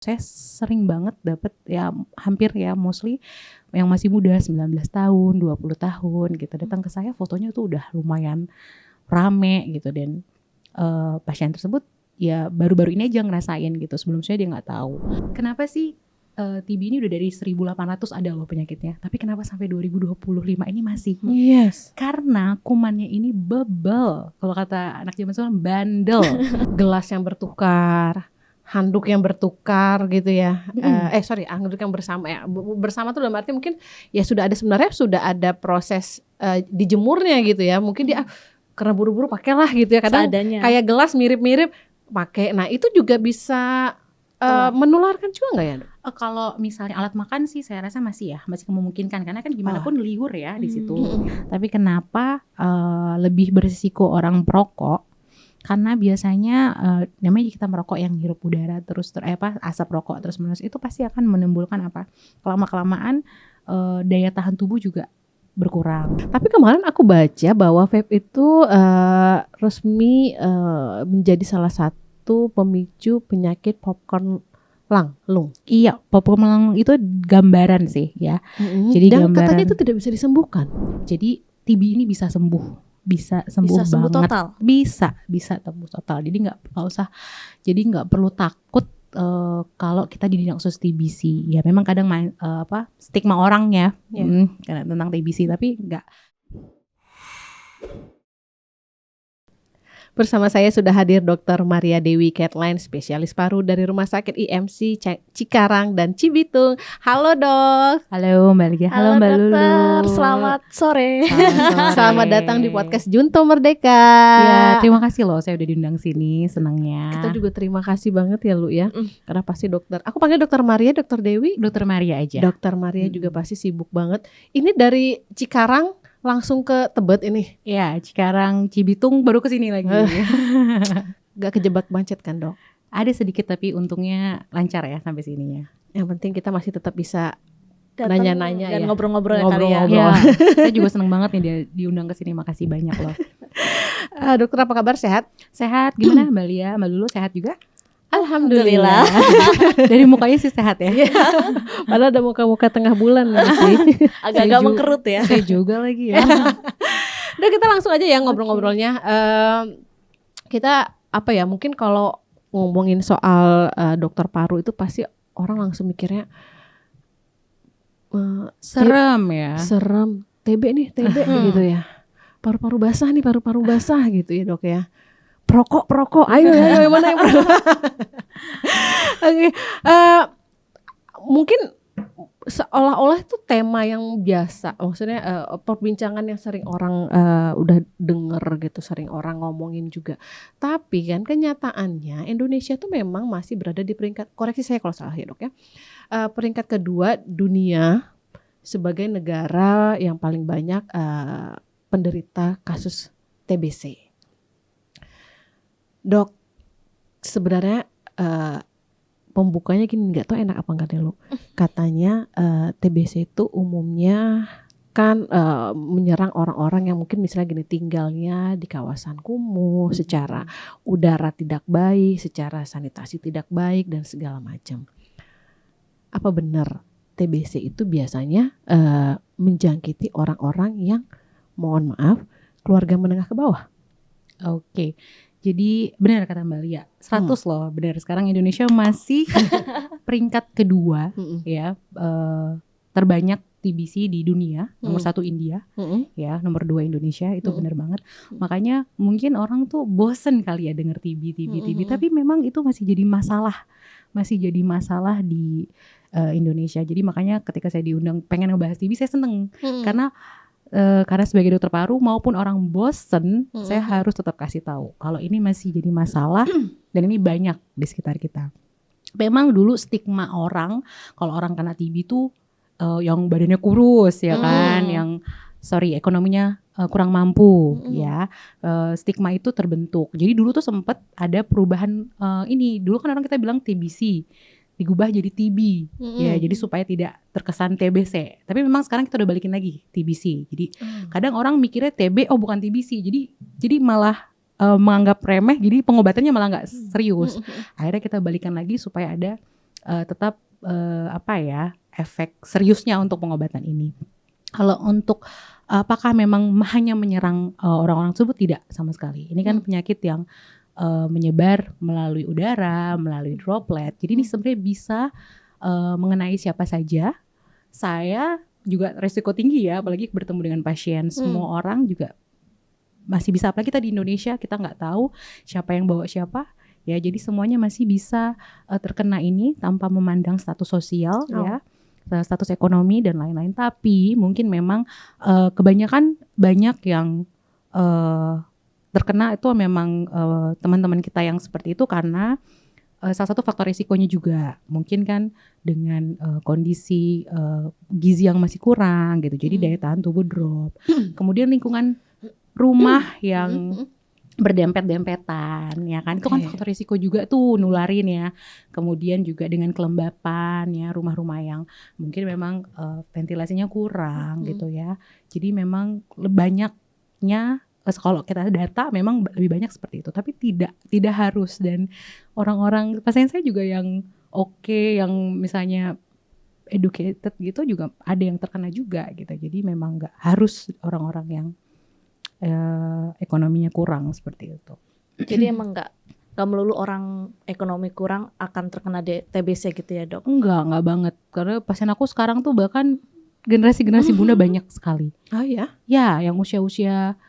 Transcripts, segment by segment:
Saya sering banget dapet ya hampir ya mostly yang masih muda 19 tahun, 20 tahun gitu datang ke saya fotonya tuh udah lumayan rame gitu dan pasien tersebut ya baru-baru ini aja ngerasain gitu sebelumnya dia nggak tahu. Kenapa sih TB ini udah dari 1800 ada loh penyakitnya tapi kenapa sampai 2025 ini masih? Yes. Karena kumannya ini bebel, kalau kata anak zaman sekarang bandel. Gelas yang bertukar, handuk yang bertukar gitu ya. Handuk yang bersama ya. Bersama tuh dalam arti mungkin ya sebenarnya sudah ada proses dijemurnya gitu ya. Mungkin dia karena buru-buru pakailah gitu ya. Kadang seadanya. kayak gelas mirip-mirip pakai. Nah, itu juga bisa menularkan juga nggak ya? Kalau misalnya alat makan sih saya rasa masih memungkinkan karena kan gimana pun liur ya di situ. Tapi kenapa lebih berisiko orang perokok? Karena biasanya namanya kita merokok yang hirup udara terus asap rokok terus menerus itu pasti akan menimbulkan kelamaan daya tahan tubuh juga berkurang. Tapi kemarin aku baca bahwa vape itu resmi menjadi salah satu pemicu penyakit popcorn lung. Iya, popcorn lung itu gambaran sih ya. Jadi dan katanya itu tidak bisa disembuhkan. Jadi TB ini bisa sembuh. Bisa sembuh total. Bisa sembuh total. Jadi nggak perlu takut kalau kita didiagnosis TBC. Ya memang kadang stigma orang ya tentang TBC tapi nggak. Bersama saya sudah hadir Dr. Maria Dewi Kathleen, spesialis paru dari Rumah Sakit IMC Cikarang dan Cibitung. Halo dok. Halo Mbak Lia. Halo Mbak Lulu. Selamat sore. Selamat datang di podcast Junto Merdeka. Ya, terima kasih loh saya udah diundang sini, senangnya. Kita juga terima kasih banget ya Lu ya. Karena pasti dokter. Aku panggil Dr. Maria, Dr. Dewi. Dr. Maria aja. Dr. Maria juga pasti sibuk banget. Ini dari Cikarang langsung ke Tebet ini. Ya, Cikarang, Cibitung baru kesini lagi. Gak kejebak macet kan dok? Ada sedikit tapi untungnya lancar ya sampai sininya. Yang penting kita masih tetap bisa nanya-nanya dan ya. ngobrol-ngobrol kali ya. Ya, saya juga senang banget nih dia diundang ke sini. Makasih banyak loh. Dokter apa kabar, sehat? Sehat, gimana Mbak Lia? Mbak Lulu sehat juga? Alhamdulillah. Dari mukanya sih sehat ya. Padahal ada muka-muka tengah bulan sih. Agak-agak mengkerut ya. Saya juga lagi ya. Udah kita langsung aja ya ngobrol-ngobrolnya. Kita mungkin kalau ngomongin soal dokter paru itu pasti orang langsung mikirnya serem ya. Serem. TB gitu ya. Paru-paru basah gitu ya dok ya. Perokok, ayo mana yang perokok? Oke, mungkin seolah-olah itu tema yang biasa, maksudnya perbincangan yang sering orang udah denger gitu, sering orang ngomongin juga. Tapi kan kenyataannya Indonesia tuh memang masih berada di peringkat, koreksi saya kalau salah ya dok ya, peringkat kedua dunia sebagai negara yang paling banyak penderita kasus TBC. Dok, sebenarnya pembukanya gini, nggak tahu enak apa enggak deh lo. Katanya TBC itu umumnya kan menyerang orang-orang yang mungkin misalnya gini tinggalnya di kawasan kumuh, secara udara tidak baik, secara sanitasi tidak baik dan segala macam. Apa benar TBC itu biasanya menjangkiti orang-orang yang mohon maaf keluarga menengah ke bawah? Oke. Jadi benar kata Mbak Lia, 100 loh benar. Sekarang Indonesia masih peringkat kedua ya terbanyak TBC di dunia. Nomor 1 India ya, nomor 2 Indonesia, itu benar banget. Makanya mungkin orang tuh bosen kali ya denger TB. Tapi memang itu masih jadi masalah di Indonesia. Jadi makanya ketika saya diundang pengen ngebahas TB saya seneng karena sebagai dokter paru maupun orang bosen, saya harus tetap kasih tahu kalau ini masih jadi masalah dan ini banyak di sekitar kita. Memang dulu stigma orang kalau orang kena TB itu yang badannya kurus ya kan, yang ekonominya kurang mampu ya, stigma itu terbentuk. Jadi dulu tuh sempat ada perubahan dulu kan orang kita bilang TBC digubah jadi TB ya, jadi supaya tidak terkesan TBC. Tapi memang sekarang kita udah balikin lagi TBC. Jadi kadang orang mikirnya TB bukan TBC. Jadi malah menganggap remeh, jadi pengobatannya malah nggak serius. Akhirnya kita balikan lagi supaya ada tetap efek seriusnya untuk pengobatan ini. Kalau untuk apakah memang hanya menyerang orang-orang tersebut, tidak sama sekali. Ini kan penyakit yang menyebar melalui udara, melalui droplet. Jadi ini sebenarnya bisa mengenai siapa saja. Saya juga resiko tinggi ya, apalagi bertemu dengan pasien. Semua orang juga masih bisa, apalagi kita di Indonesia, kita nggak tahu siapa yang bawa siapa. Ya, jadi semuanya masih bisa terkena ini tanpa memandang status sosial, ya, status ekonomi dan lain-lain. Tapi mungkin memang kebanyakan banyak yang terkena itu memang teman-teman kita yang seperti itu karena salah satu faktor risikonya juga mungkin kan dengan kondisi gizi yang masih kurang gitu. Jadi daya tahan tubuh drop. Kemudian lingkungan rumah yang berdempet-dempetan, ya kan, itu kan faktor risiko juga tuh nularin ya. Kemudian juga dengan kelembapan ya, rumah-rumah yang mungkin memang ventilasinya kurang gitu ya. Jadi memang banyaknya, kalau kita data memang lebih banyak seperti itu, tapi tidak harus. Dan orang-orang pasien saya juga yang yang misalnya educated gitu juga ada yang terkena juga gitu. Jadi memang nggak harus orang-orang yang ekonominya kurang seperti itu. Jadi emang nggak melulu orang ekonomi kurang akan terkena TBC gitu ya, Dok? Enggak banget. Karena pasien aku sekarang tuh bahkan generasi bunda banyak sekali. Oh ya? Ya, yang usia-usia.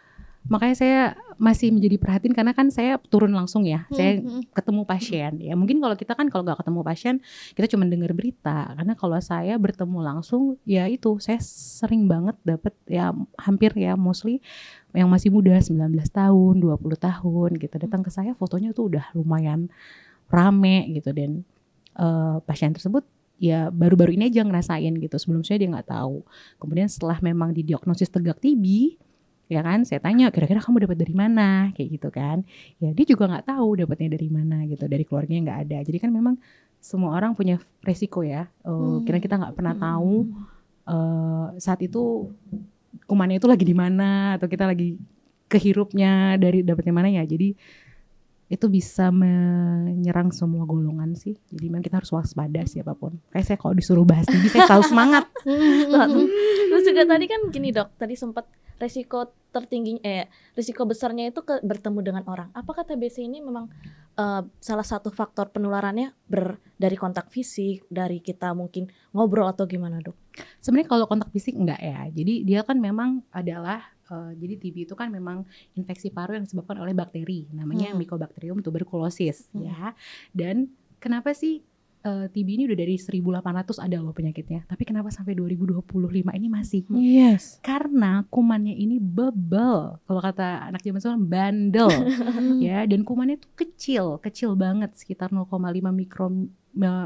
Makanya saya masih menjadi perhatian karena kan saya turun langsung ya. Saya ketemu pasien. Ya mungkin kalau kita kan kalau nggak ketemu pasien kita cuma dengar berita. Karena kalau saya bertemu langsung ya itu saya sering banget dapat ya hampir ya mostly yang masih muda 19 tahun, 20 tahun gitu datang ke saya, fotonya tuh udah lumayan rame gitu. Dan pasien tersebut ya baru-baru ini aja ngerasain gitu. Sebelumnya dia nggak tahu. Kemudian setelah memang didiagnosis tegak TB, ya kan, saya tanya kira-kira kamu dapat dari mana kayak gitu kan. Ya dia juga nggak tahu dapatnya dari mana gitu, dari keluarganya nggak ada. Jadi kan memang semua orang punya resiko ya. Kira kita nggak pernah tahu saat itu kumannya itu lagi di mana atau kita lagi kehirupnya dari dapatnya mana ya. Jadi itu bisa menyerang semua golongan sih. Jadi memang kita harus waspada siapapun. Kayak saya kalau disuruh bahas TB saya selalu semangat. Terus juga tadi kan gini, Dok, tadi sempat risiko risiko besarnya itu bertemu dengan orang. Apakah TBC ini memang salah satu faktor penularannya dari kontak fisik, dari kita mungkin ngobrol atau gimana, Dok? Sebenarnya kalau kontak fisik enggak ya. Jadi dia kan memang adalah jadi TB itu kan memang infeksi paru yang disebabkan oleh bakteri, namanya Mycobacterium tuberculosis ya. Dan kenapa sih TB ini udah dari 1800 ada loh penyakitnya, tapi kenapa sampai 2025 ini masih? Yes. Karena kumannya ini bebel, kalau kata anak zaman sekarang bandel ya. Dan kumannya tuh kecil banget, sekitar 0,5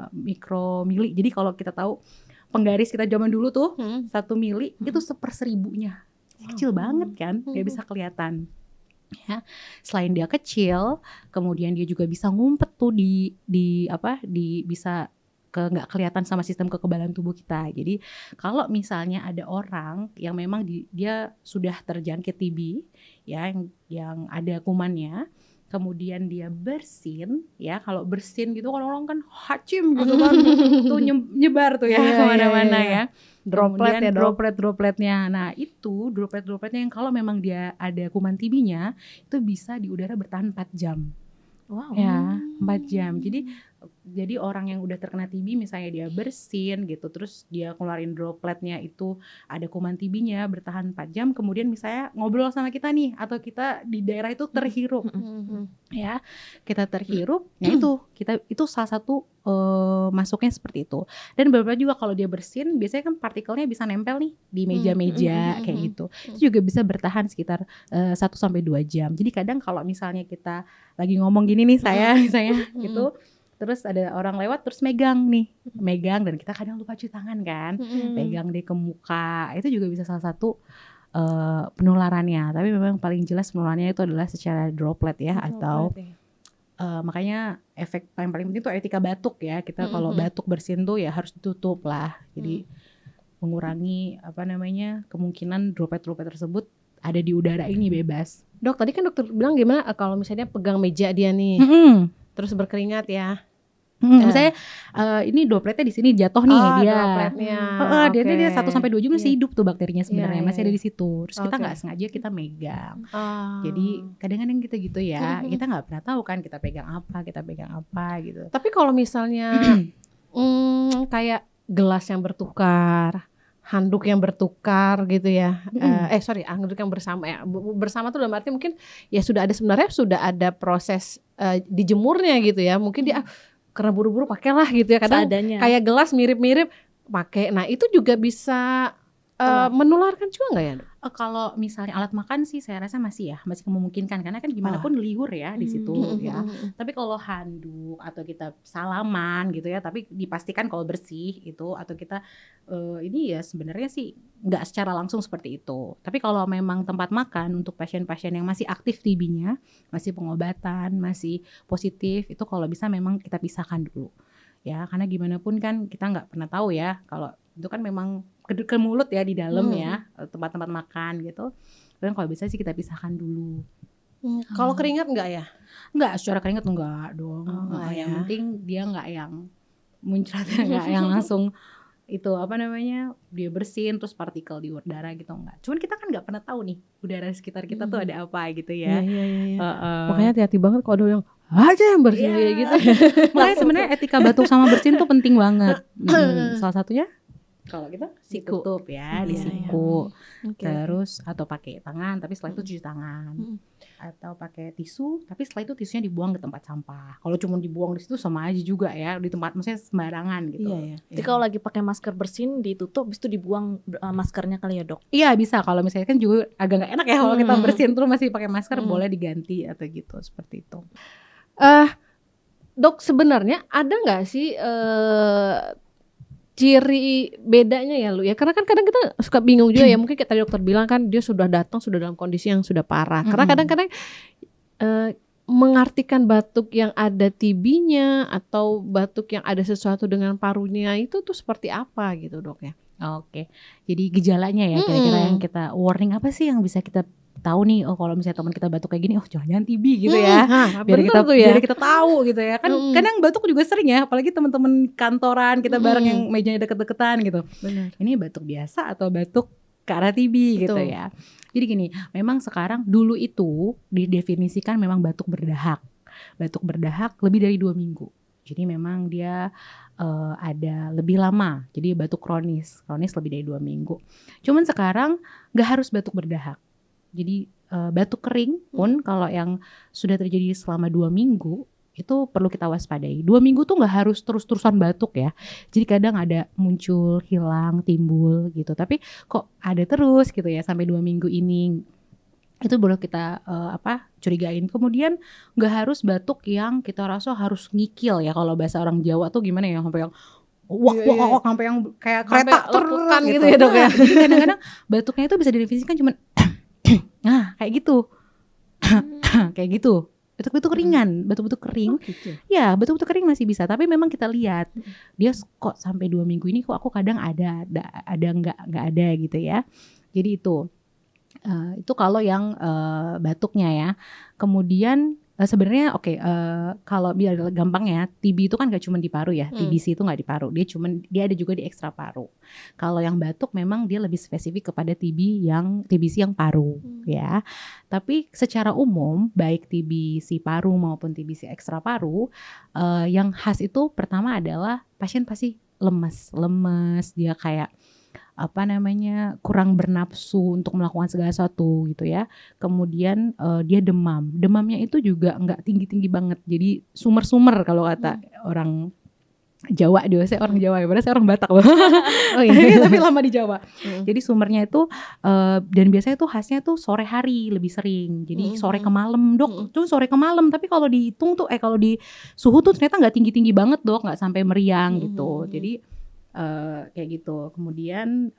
mikromili. Jadi kalau kita tahu penggaris kita zaman dulu tuh 1 mili itu 1/1000-nya. Kecil banget kan, gak bisa kelihatan. Ya, selain dia kecil, kemudian dia juga bisa ngumpet tuh di bisa nggak kelihatan sama sistem kekebalan tubuh kita. Jadi kalau misalnya ada orang yang memang dia sudah terjangkit TB ya, yang ada kumannya, kemudian dia bersin ya, kalau bersin gitu kan orang kan hacim gitu kan tuh nyebar tuh ya kemana-mana ya. Dropletnya. Nah itu dropletnya yang kalau memang dia ada kuman TB-nya itu bisa di udara bertahan 4 jam. Wow. Ya 4 jam. Jadi orang yang udah terkena TB misalnya dia bersin gitu, terus dia keluarin dropletnya itu ada kuman TB-nya bertahan 4 jam, kemudian misalnya ngobrol sama kita nih atau kita di daerah itu terhirup. Ya, kita terhirup, ya itu salah satu masuknya seperti itu. Dan beberapa juga kalau dia bersin biasanya kan partikelnya bisa nempel nih di meja-meja kayak gitu. Itu juga bisa bertahan sekitar 1-2 jam. Jadi kadang kalau misalnya kita lagi ngomong gini nih saya misalnya gitu, terus ada orang lewat terus megang dan kita kadang lupa cuci tangan kan, pegang deh ke muka, itu juga bisa salah satu penularannya. Tapi memang paling jelas penularannya itu adalah secara droplet ya, atau makanya efek paling penting itu etika batuk ya. Kita kalau batuk bersin tuh ya harus ditutup lah. Jadi mengurangi kemungkinan droplet tersebut ada di udara ini bebas. Dok, tadi kan dokter bilang gimana kalau misalnya pegang meja dia nih, terus berkeringat ya. Misalnya ini dropletnya di sini jatuh nih dia. Dropletnya. Dia 1-2 jam masih Iya. hidup tuh bakterinya sebenarnya, Iya, masih iya. ada di situ. Terus kita Oke. nggak sengaja kita megang. Ah. Jadi kadang-kadang gitu ya, kita nggak pernah tahu kan kita pegang apa gitu. Tapi kalau misalnya kayak gelas yang bertukar, handuk yang bertukar gitu ya. Handuk yang bersama ya. Bersama tuh dalam arti mungkin ya sudah ada proses dijemurnya gitu ya. Mungkin dia karena buru-buru pakailah gitu ya. Kadang Seadanya. kayak gelas mirip-mirip pakai. Nah, itu juga bisa menularkan juga nggak ya, Dok? Kalau misalnya alat makan sih saya rasa masih memungkinkan karena kan gimana pun liur ya di situ ya. Tapi kalau handuk atau kita salaman gitu ya, tapi dipastikan kalau bersih itu, atau kita ini ya sebenarnya sih nggak secara langsung seperti itu. Tapi kalau memang tempat makan untuk pasien-pasien yang masih aktif TB-nya, masih pengobatan, masih positif, itu kalau bisa memang kita pisahkan dulu. Ya, karena gimana pun kan kita nggak pernah tahu ya, kalau itu kan memang ke mulut ya di dalam ya, tempat-tempat makan gitu. Dan kalau bisa sih kita pisahkan dulu. Kalau keringat nggak ya? Nggak, secara keringat enggak dong. Yang penting dia nggak yang muncrat, nggak yang langsung itu dia bersin terus partikel di udara gitu, enggak. Cuman kita kan nggak pernah tahu nih udara sekitar kita tuh ada apa gitu ya. Iya. Makanya hati-hati banget kalau ada yang aja yang bersin kayak gitu. Makanya sebenarnya etika batuk sama bersin tuh penting banget. Salah satunya kalau kita Siku. tutup ya, di siku. Terus atau pakai tangan tapi setelah itu cuci tangan. Atau pakai tisu tapi setelah itu tisunya dibuang ke tempat sampah. Kalau cuma dibuang di situ sama aja juga ya, di tempat maksudnya sembarangan gitu. Iya. Jadi kalau lagi pakai masker bersin ditutup, habis itu dibuang maskernya kali ya, Dok? Iya bisa, kalau misalnya kan juga agak nggak enak ya kalau kita bersin terus masih pakai masker, boleh diganti atau gitu, seperti itu. Dok, sebenarnya ada nggak sih ciri bedanya ya Lu ya, karena kan kadang kita suka bingung juga ya, mungkin kayak tadi dokter bilang kan dia sudah datang sudah dalam kondisi yang sudah parah, karena kadang-kadang mengartikan batuk yang ada TB-nya atau batuk yang ada sesuatu dengan parunya itu tuh seperti apa gitu, Dok ya? Oke, jadi gejalanya ya kira-kira yang kita warning apa sih yang bisa kita tahu nih, kalau misalnya teman kita batuk kayak gini, jangan TB gitu ya. Biar kita tahu gitu ya. Kan kadang batuk juga sering ya, apalagi teman-teman kantoran kita bareng yang mejanya deket-deketan gitu. Benar. Ini batuk biasa atau batuk ke arah TB gitu ya. Jadi gini, memang sekarang dulu itu didefinisikan memang batuk berdahak. Batuk berdahak lebih dari 2 minggu. Jadi memang dia ada lebih lama. Jadi batuk kronis lebih dari 2 minggu. Cuman sekarang gak harus batuk berdahak. Jadi batuk kering pun kalau yang sudah terjadi selama 2 minggu itu perlu kita waspadai. 2 minggu tuh gak harus terus-terusan batuk ya. Jadi kadang ada muncul, hilang, timbul gitu. Tapi kok ada terus gitu ya sampai 2 minggu ini. Itu boleh kita curigain. Kemudian gak harus batuk yang kita rasa harus ngikil ya. Kalau bahasa orang Jawa tuh gimana ya, sampai yang wak sampai yang kayak kereta terlukan gitu ya, Dok ya. Jadi kadang-kadang batuknya itu bisa didefinisikan cuman nah kayak gitu. Kayak gitu. Batuk-batuk ringan, batuk-batuk kering. Gitu. Ya, batuk-batuk kering masih bisa, tapi memang kita lihat dia kok sampai 2 minggu ini kok aku kadang ada enggak ada gitu ya. Jadi itu kalau yang batuknya ya. Kemudian sebenarnya kalau biar gampang ya, TB itu kan gak cuma di paru ya, TBC itu gak di paru, dia ada juga di ekstra paru. Kalau yang batuk memang dia lebih spesifik kepada TBC yang paru ya. Tapi secara umum baik TBC paru maupun TBC ekstra paru, yang khas itu pertama adalah pasien pasti lemes, dia kayak kurang bernafsu untuk melakukan segala sesuatu gitu ya. Kemudian dia demamnya itu juga nggak tinggi-tinggi banget, jadi sumer-sumer kalau kata orang Jawa. Saya orang Jawa ya, padahal saya orang Batak loh. Tapi lama di Jawa. Jadi sumernya itu dan biasanya tuh khasnya tuh sore hari lebih sering. Jadi sore ke malam, Dok. Tuh sore ke malam, tapi kalau dihitung tuh kalau di suhu tuh ternyata nggak tinggi-tinggi banget, Dok, nggak sampai meriang gitu. Jadi kayak gitu. Kemudian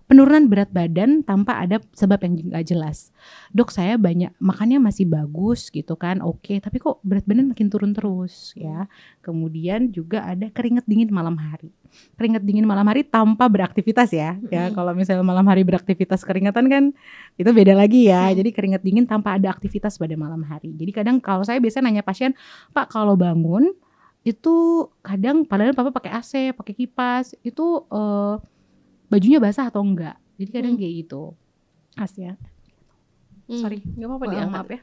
penurunan berat badan tanpa ada sebab yang gak jelas. Dok, saya banyak makannya masih bagus gitu kan, oke, tapi kok berat badan makin turun terus ya. Kemudian juga ada keringat dingin malam hari. Keringat dingin malam hari tanpa beraktivitas ya. Ya, kalau misalnya malam hari beraktivitas keringatan kan itu beda lagi ya. Jadi keringat dingin tanpa ada aktivitas pada malam hari. Jadi kadang kalau saya biasanya nanya pasien, Pak, kalau bangun itu kadang padahal papa pakai AC, pakai kipas, itu bajunya basah atau enggak. Jadi kadang kayak gitu. Asya. Sorry. Nggak apa-apa Maaf, diangkat. maaf ya.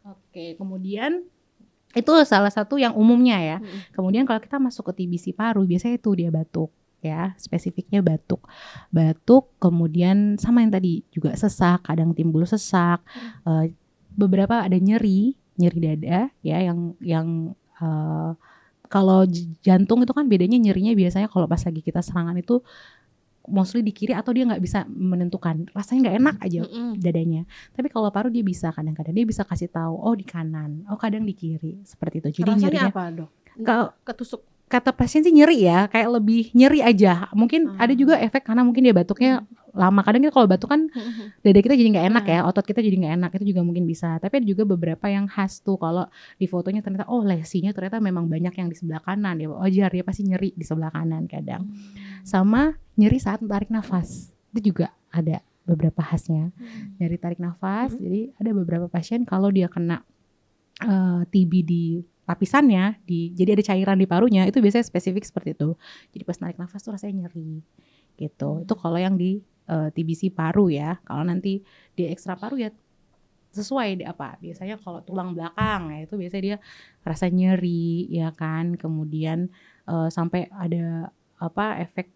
Oke, kemudian itu salah satu yang umumnya ya. Kemudian kalau kita masuk ke TBC paru, biasanya itu dia batuk ya, spesifiknya batuk. Batuk, kemudian sama yang tadi juga sesak, kadang timbul sesak. Beberapa ada nyeri dada ya yang kalau jantung itu kan bedanya nyerinya biasanya kalau pas lagi kita serangan itu mostly di kiri atau dia nggak bisa menentukan, rasanya nggak enak aja dadanya. Tapi kalau paru dia bisa kadang-kadang dia bisa kasih tahu, oh di kanan, oh kadang di kiri, seperti itu. Jadi Rasanya nyerinya apa dok? kalau Ketusuk. kata pasien sih nyeri ya, kayak lebih nyeri aja. Mungkin ada juga efek karena mungkin dia batuknya lama. Kadang kita kalau batuk kan dada kita jadi nggak enak ya, otot kita jadi nggak enak, itu juga mungkin bisa. Tapi ada juga beberapa yang khas tuh kalau di fotonya ternyata oh lesinya ternyata memang banyak yang di sebelah kanan ya, wajar dia pasti nyeri di sebelah kanan kadang. Sama nyeri saat tarik nafas itu juga ada beberapa khasnya. Nyeri tarik nafas, jadi ada beberapa pasien kalau dia kena TB di lapisannya, jadi ada cairan di parunya, itu biasanya spesifik seperti itu. Jadi pas narik nafas tuh rasanya nyeri gitu. Itu kalau yang di TBC paru ya. Kalau nanti di ekstra paru ya sesuai di apa. Biasanya kalau tulang belakang ya itu biasanya dia rasa nyeri ya kan. Kemudian sampai ada apa efek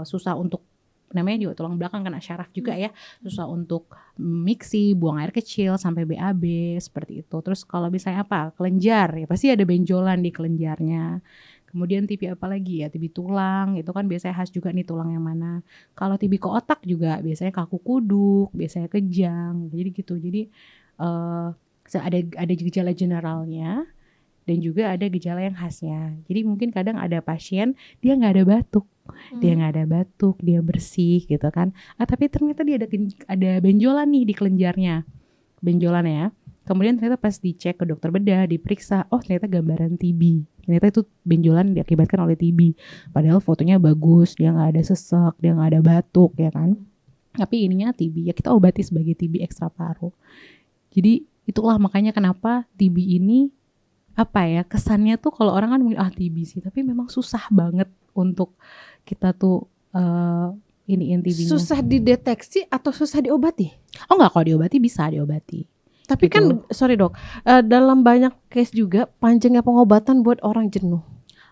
susah untuk, namanya juga tulang belakang kena syaraf juga ya, susah untuk miksi, buang air kecil sampai BAB seperti itu. Terus kalau misalnya apa, kelenjar ya pasti ada benjolan di kelenjarnya. Kemudian TB apa lagi ya, TB tulang itu kan biasanya khas juga nih tulang yang mana. Kalau TB ke otak juga biasanya kaku kuduk, biasanya kejang, jadi gitu. Jadi ada gejala generalnya dan juga ada gejala yang khasnya. Jadi mungkin kadang ada pasien dia nggak ada batuk. Dia nggak ada batuk, dia bersih gitu kan. Tapi ternyata dia ada benjolan nih di kelenjarnya, benjolan ya. Kemudian ternyata pas dicek ke dokter bedah, diperiksa, oh ternyata gambaran TB. Ternyata itu benjolan diakibatkan oleh TB. Padahal fotonya bagus, dia nggak ada sesak, dia nggak ada batuk ya kan. Tapi ininya TB, ya kita obati sebagai TB ekstra paru. Jadi itulah makanya kenapa TB ini apa ya, kesannya tuh kalau orang kan mungkin TB sih, tapi memang susah banget untuk kita tuh iniin TB-nya. Susah dideteksi atau susah diobati? Oh enggak, kalau diobati bisa diobati. Tapi gitu. kan sorry dok, dalam banyak case juga panjangnya pengobatan buat orang jenuh.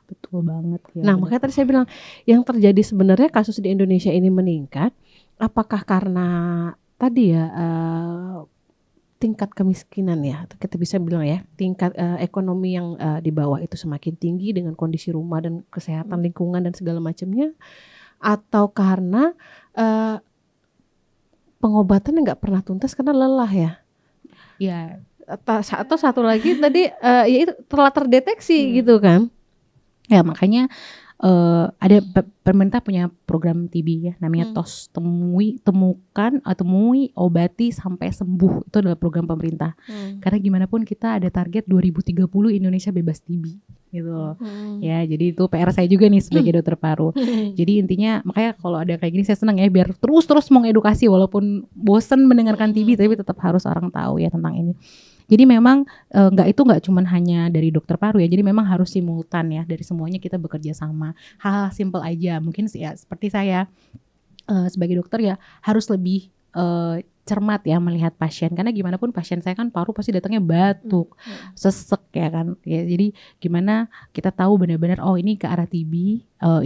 Betul banget ya. Nah makanya tadi saya bilang yang terjadi sebenarnya kasus di Indonesia ini meningkat, apakah karena tadi ya tingkat kemiskinan ya, kita bisa bilang ya tingkat ekonomi yang di bawah itu semakin tinggi dengan kondisi rumah dan kesehatan lingkungan dan segala macamnya, atau karena pengobatan nggak pernah tuntas karena lelah ya? Ya. Atau satu lagi tadi ya itu telah terdeteksi gitu kan? Ya makanya ada pemerintah punya program TB ya, namanya TOS, temui obati sampai sembuh. Itu adalah program pemerintah. Karena gimana pun kita ada target 2030 Indonesia bebas TB gitu loh. Ya, jadi itu PR saya juga nih sebagai dokter paru. Jadi intinya makanya kalau ada kayak gini saya senang ya, biar terus mengedukasi walaupun bosen mendengarkan TB tapi tetap harus orang tahu ya tentang ini. Jadi memang nggak cuma hanya dari dokter paru ya. Jadi memang harus simultan ya, dari semuanya kita bekerja sama. Hal-hal simple aja. Mungkin ya seperti saya sebagai dokter ya harus lebih cermat ya melihat pasien, karena gimana pun pasien saya kan paru pasti datangnya batuk, sesek ya kan. Ya, jadi gimana kita tahu benar-benar oh ini ke arah TB,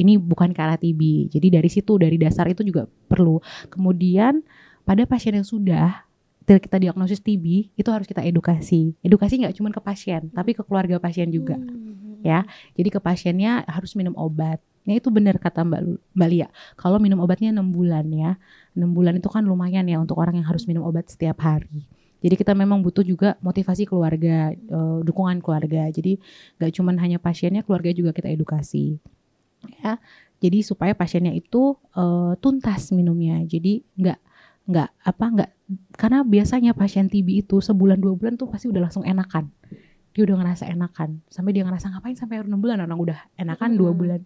ini bukan ke arah TB. Jadi dari situ, dari dasar itu juga perlu. Kemudian pada pasien yang sudah kita diagnosis TB, itu harus kita edukasi. Edukasi nggak cuma ke pasien, tapi ke keluarga pasien juga, ya. Jadi ke pasiennya harus minum obat. Nah itu benar kata Mbak Lia. Kalau minum obatnya 6 bulan ya, 6 bulan itu kan lumayan ya untuk orang yang harus minum obat setiap hari. Jadi kita memang butuh juga motivasi keluarga, dukungan keluarga. Jadi nggak cuma hanya pasiennya, keluarga juga kita edukasi, ya. Jadi supaya pasiennya itu tuntas minumnya. Jadi nggak karena biasanya pasien TB itu sebulan 2 bulan tuh pasti udah langsung enakan. Dia udah ngerasa enakan. Sampai dia ngerasa ngapain sampai 6 bulan, orang udah enakan 2 bulan.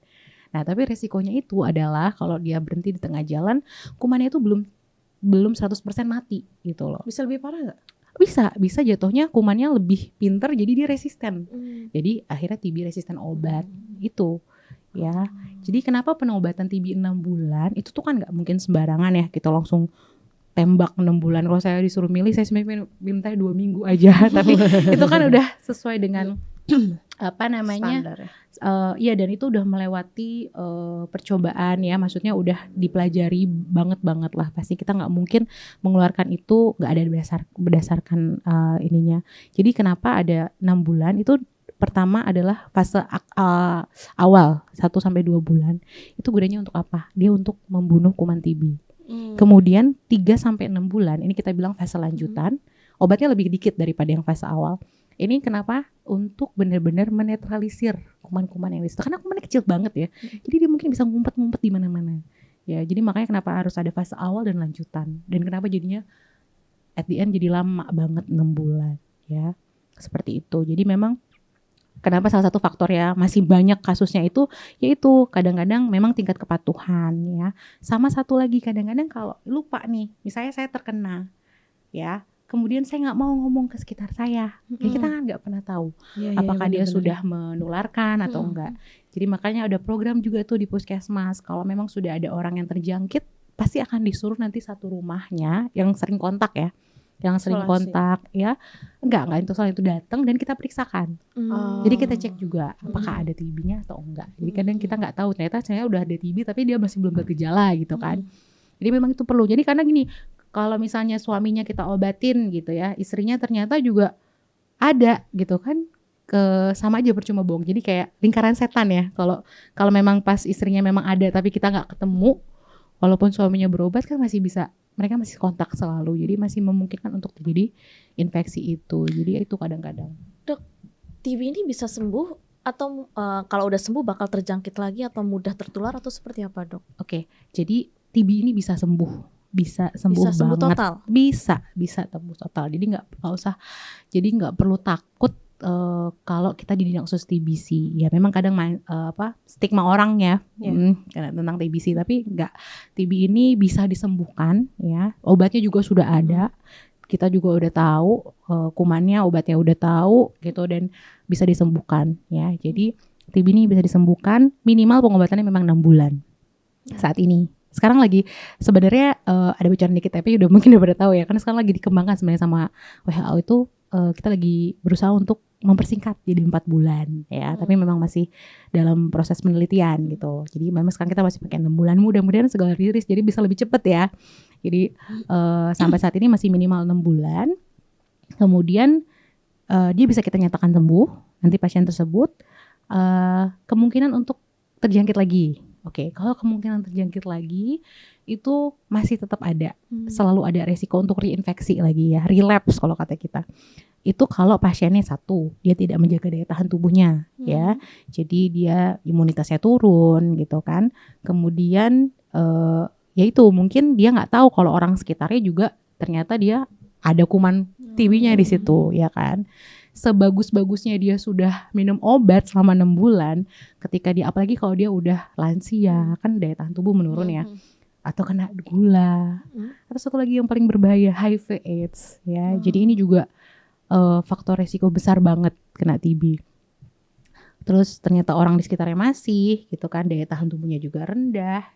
Nah, tapi resikonya itu adalah kalau dia berhenti di tengah jalan, kumannya itu belum 100% mati gitu loh. Bisa lebih parah nggak? Bisa jatuhnya kumannya lebih pinter jadi dia resisten. Jadi akhirnya TB resisten obat itu ya. Jadi kenapa pengobatan TB 6 bulan itu tuh kan nggak mungkin sembarangan ya kita langsung tembak 6 bulan. Kalau saya disuruh milih saya sebenarnya minta 2 minggu aja. Tapi itu kan udah sesuai dengan apa namanya Standar ya. Iya, dan itu udah melewati percobaan ya, maksudnya udah dipelajari banget lah. Pasti kita nggak mungkin mengeluarkan itu nggak ada berdasarkan ininya. Jadi kenapa ada 6 bulan itu? Pertama adalah fase awal 1 sampai 2 bulan. Itu gunanya untuk apa? Dia untuk membunuh kuman TB. Kemudian 3 sampai 6 bulan ini kita bilang fase lanjutan. Obatnya lebih dikit daripada yang fase awal. Ini kenapa? Untuk benar-benar menetralisir kuman-kuman yang di situ. Karena kumannya kecil banget ya. Jadi dia mungkin bisa ngumpet-ngumpet di mana-mana. Ya, jadi makanya kenapa harus ada fase awal dan lanjutan. Dan kenapa jadinya at the end jadi lama banget 6 bulan ya. Seperti itu. Jadi memang kenapa salah satu faktor ya masih banyak kasusnya itu yaitu kadang-kadang memang tingkat kepatuhan ya. Sama satu lagi kadang-kadang kalau lupa nih, misalnya saya terkena ya, kemudian saya nggak mau ngomong ke sekitar saya, ya kita kan nggak pernah tahu apakah dia sudah menularkan atau enggak. Jadi makanya ada program juga tuh di puskesmas, kalau memang sudah ada orang yang terjangkit pasti akan disuruh nanti satu rumahnya yang sering kontak ya, yang sering kontak ya, enggak itu soal itu datang dan kita periksakan. Jadi kita cek juga apakah ada TB-nya atau enggak. Jadi kadang kita nggak tahu ternyata saya udah ada TB tapi dia masih belum bergejala gitu kan. Jadi memang itu perlu. Jadi karena gini, kalau misalnya suaminya kita obatin gitu ya, istrinya ternyata juga ada gitu kan, sama aja percuma bohong. Jadi kayak lingkaran setan ya. Kalau memang pas istrinya memang ada tapi kita nggak ketemu, walaupun suaminya berobat kan masih bisa, mereka masih kontak selalu. Jadi masih memungkinkan untuk terjadi infeksi itu. Jadi itu kadang-kadang. Dok, TB ini bisa sembuh atau kalau udah sembuh bakal terjangkit lagi atau mudah tertular atau seperti apa, Dok? Oke, jadi TB ini bisa sembuh. Bisa sembuh banget. Total? Bisa sembuh total. Jadi nggak perlu takut kalau kita didiagnosis TBC. Ya memang kadang stigma orang ya tentang TBC, tapi nggak. TB ini bisa disembuhkan ya. Obatnya juga sudah ada. Kita juga udah tahu kumannya, obatnya udah tahu gitu, dan bisa disembuhkan ya. Jadi TB ini bisa disembuhkan, minimal pengobatannya memang 6 bulan saat ini. Sekarang lagi sebenarnya ada bocoran dikit tapi mungkin udah pada tahu ya, karena sekarang lagi dikembangkan sebenarnya sama WHO itu, kita lagi berusaha untuk mempersingkat jadi 4 bulan ya, tapi memang masih dalam proses penelitian gitu. Jadi memang sekarang kita masih pakai 6 bulan, mudah-mudahan segala rilis jadi bisa lebih cepat ya. Jadi sampai saat ini masih minimal 6 bulan. Kemudian dia bisa kita nyatakan sembuh nanti pasien tersebut, kemungkinan untuk terjangkit lagi. Oke, kalau kemungkinan terjangkit lagi itu masih tetap ada, selalu ada resiko untuk reinfeksi lagi ya, relapse kalau kata kita. Itu kalau pasiennya satu, dia tidak menjaga daya tahan tubuhnya ya, jadi dia imunitasnya turun gitu kan. Kemudian ya itu mungkin dia nggak tahu kalau orang sekitarnya juga ternyata dia ada kuman TB-nya di situ ya kan. Sebagus-bagusnya dia sudah minum obat selama 6 bulan, ketika dia, apalagi kalau dia udah lansia kan daya tahan tubuh menurun ya, atau kena gula, atau satu lagi yang paling berbahaya HIV AIDS ya. Jadi ini juga faktor resiko besar banget kena TB. Terus ternyata orang di sekitarnya masih gitu kan, daya tahan tubuhnya juga rendah,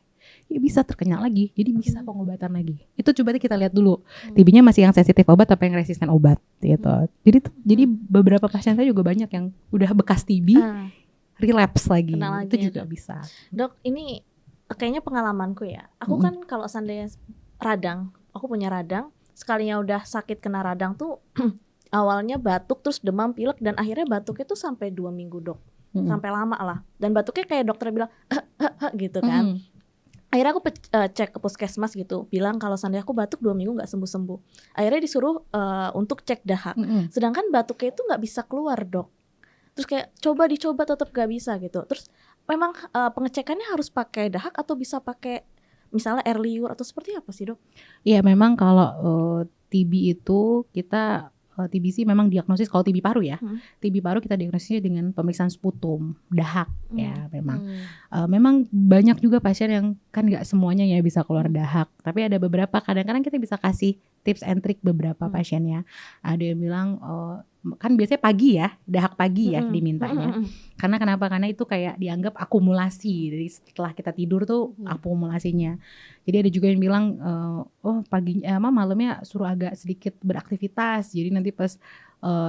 ya bisa terkena lagi, jadi bisa pengobatan lagi. Itu coba kita lihat dulu, TB-nya masih yang sensitif obat atau yang resisten obat gitu. Jadi beberapa pasien saya juga banyak yang udah bekas TB relapse lagi. Itu juga bisa. Dok, ini kayaknya pengalamanku ya. Aku kan kalau seandainya radang, aku punya radang, sekalinya udah sakit kena radang tuh awalnya batuk, terus demam, pilek, dan akhirnya batuknya tuh sampai 2 minggu, Dok. Sampai lama lah. Dan batuknya kayak dokter bilang gitu kan. Akhirnya aku cek ke puskesmas gitu, bilang kalau seandainya aku batuk 2 minggu nggak sembuh-sembuh. Akhirnya disuruh untuk cek dahak. Sedangkan batuknya itu nggak bisa keluar, Dok. Terus kayak dicoba tetap nggak bisa gitu. Terus memang pengecekannya harus pakai dahak atau bisa pakai misalnya air liur atau seperti apa sih, Dok? Iya, memang kalau TB itu kita TBC memang diagnosis kalau TB paru ya. Hmm. TB paru kita diagnosisnya dengan pemeriksaan sputum, dahak ya memang. Memang banyak juga pasien yang kan nggak semuanya ya bisa keluar dahak, tapi ada beberapa kadang-kadang kita bisa kasih tips and trick beberapa pasiennya. Ada yang bilang kan biasanya pagi ya, dahak pagi ya dimintanya. Karena kenapa? Karena itu kayak dianggap akumulasi. Jadi setelah kita tidur tuh akumulasinya. Jadi ada juga yang bilang paginya malamnya suruh agak sedikit beraktivitas. Jadi nanti pas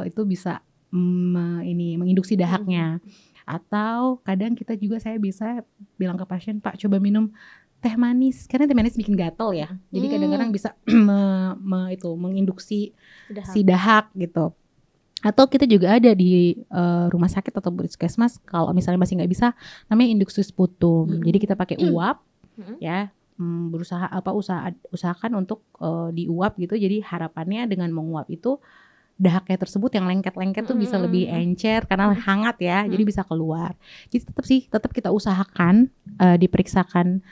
itu bisa menginduksi dahaknya. Atau kadang kita juga saya bisa bilang ke pasien, Pak coba minum teh manis, karena teh manis bikin gatel ya. Jadi kadang-kadang bisa menginduksi si dahak gitu. Atau kita juga ada di rumah sakit atau puskesmas kalau misalnya masih nggak bisa, namanya induksi sputum. Jadi kita pakai uap ya, usahakan untuk diuap gitu. Jadi harapannya dengan menguap itu dahaknya tersebut yang lengket-lengket tuh bisa lebih encer karena hangat ya, jadi bisa keluar. Jadi tetap kita usahakan diperiksakan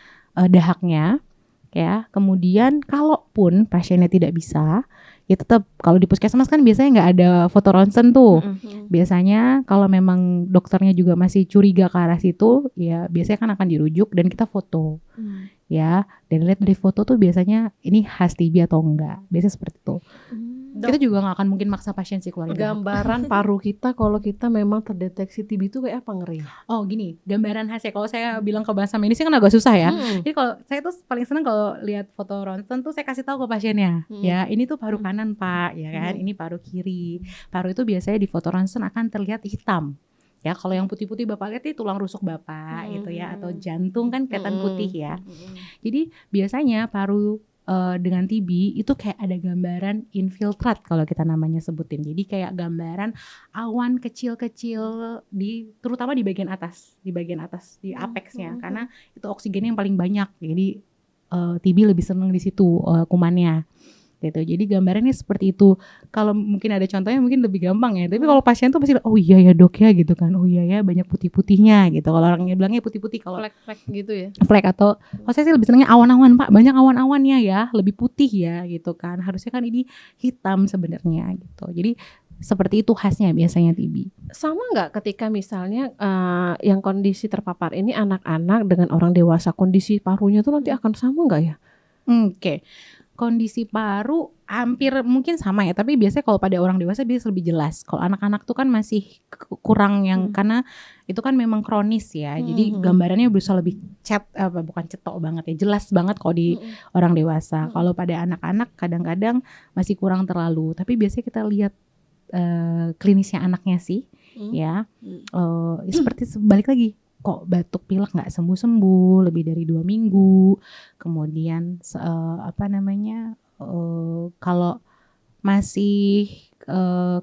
dahaknya ya. Kemudian kalaupun pasiennya tidak bisa, ya tetap kalau di puskesmas kan biasanya nggak ada foto ronsen tuh. Biasanya kalau memang dokternya juga masih curiga ke arah situ, ya biasanya kan akan dirujuk dan kita foto. Ya, dan lihat dari foto tuh biasanya ini khas TB atau enggak. Biasanya seperti itu. Kita juga nggak akan mungkin maksa pasien sih keluar gambaran paru kita kalau kita memang terdeteksi TB itu kayak apa ngeri? Oh gini, gambaran khasnya kalau saya bilang ke bahasa medis kan agak susah ya. Jadi kalau saya tuh paling seneng kalau lihat foto ronsen tuh saya kasih tahu ke pasiennya, ya ini tuh paru kanan Pak, ya kan, ini paru kiri. Paru itu biasanya di foto ronsen akan terlihat hitam. Ya kalau yang putih-putih Bapak lihat itu tulang rusuk Bapak gitu ya, atau jantung kan kelihatan putih ya. Jadi biasanya paru dengan TB itu kayak ada gambaran infiltrat kalau kita namanya sebutin. Jadi kayak gambaran awan kecil-kecil terutama di bagian atas, di apexnya, karena itu oksigennya yang paling banyak. Jadi TB lebih seneng di situ kumannya. Gitu. Jadi gambarannya seperti itu. Kalau mungkin ada contohnya mungkin lebih gampang ya. Tapi kalau pasien tuh pasti oh iya ya dok ya gitu kan. Oh iya ya banyak putih-putihnya gitu. Kalau orangnya bilangnya putih-putih, kalau Flek gitu ya. Flek atau saya sih lebih senangnya awan-awan Pak. Banyak awan-awannya ya, lebih putih ya gitu kan. Harusnya kan ini hitam sebenarnya gitu. Jadi seperti itu khasnya biasanya TB. Sama nggak ketika misalnya yang kondisi terpapar ini anak-anak dengan orang dewasa, kondisi parunya tuh nanti akan sama nggak ya? Oke. Kondisi paru hampir mungkin sama ya, tapi biasanya kalau pada orang dewasa biasanya lebih jelas. Kalau anak-anak tuh kan masih kurang yang karena itu kan memang kronis ya. Jadi gambarannya berusaha lebih bukan cetok banget ya, jelas banget kalau di orang dewasa. Kalau pada anak-anak kadang-kadang masih kurang terlalu. Tapi biasanya kita lihat klinisnya anaknya sih, ya seperti balik lagi. Kok batuk pilek nggak sembuh-sembuh lebih dari 2 minggu. Kemudian kalau masih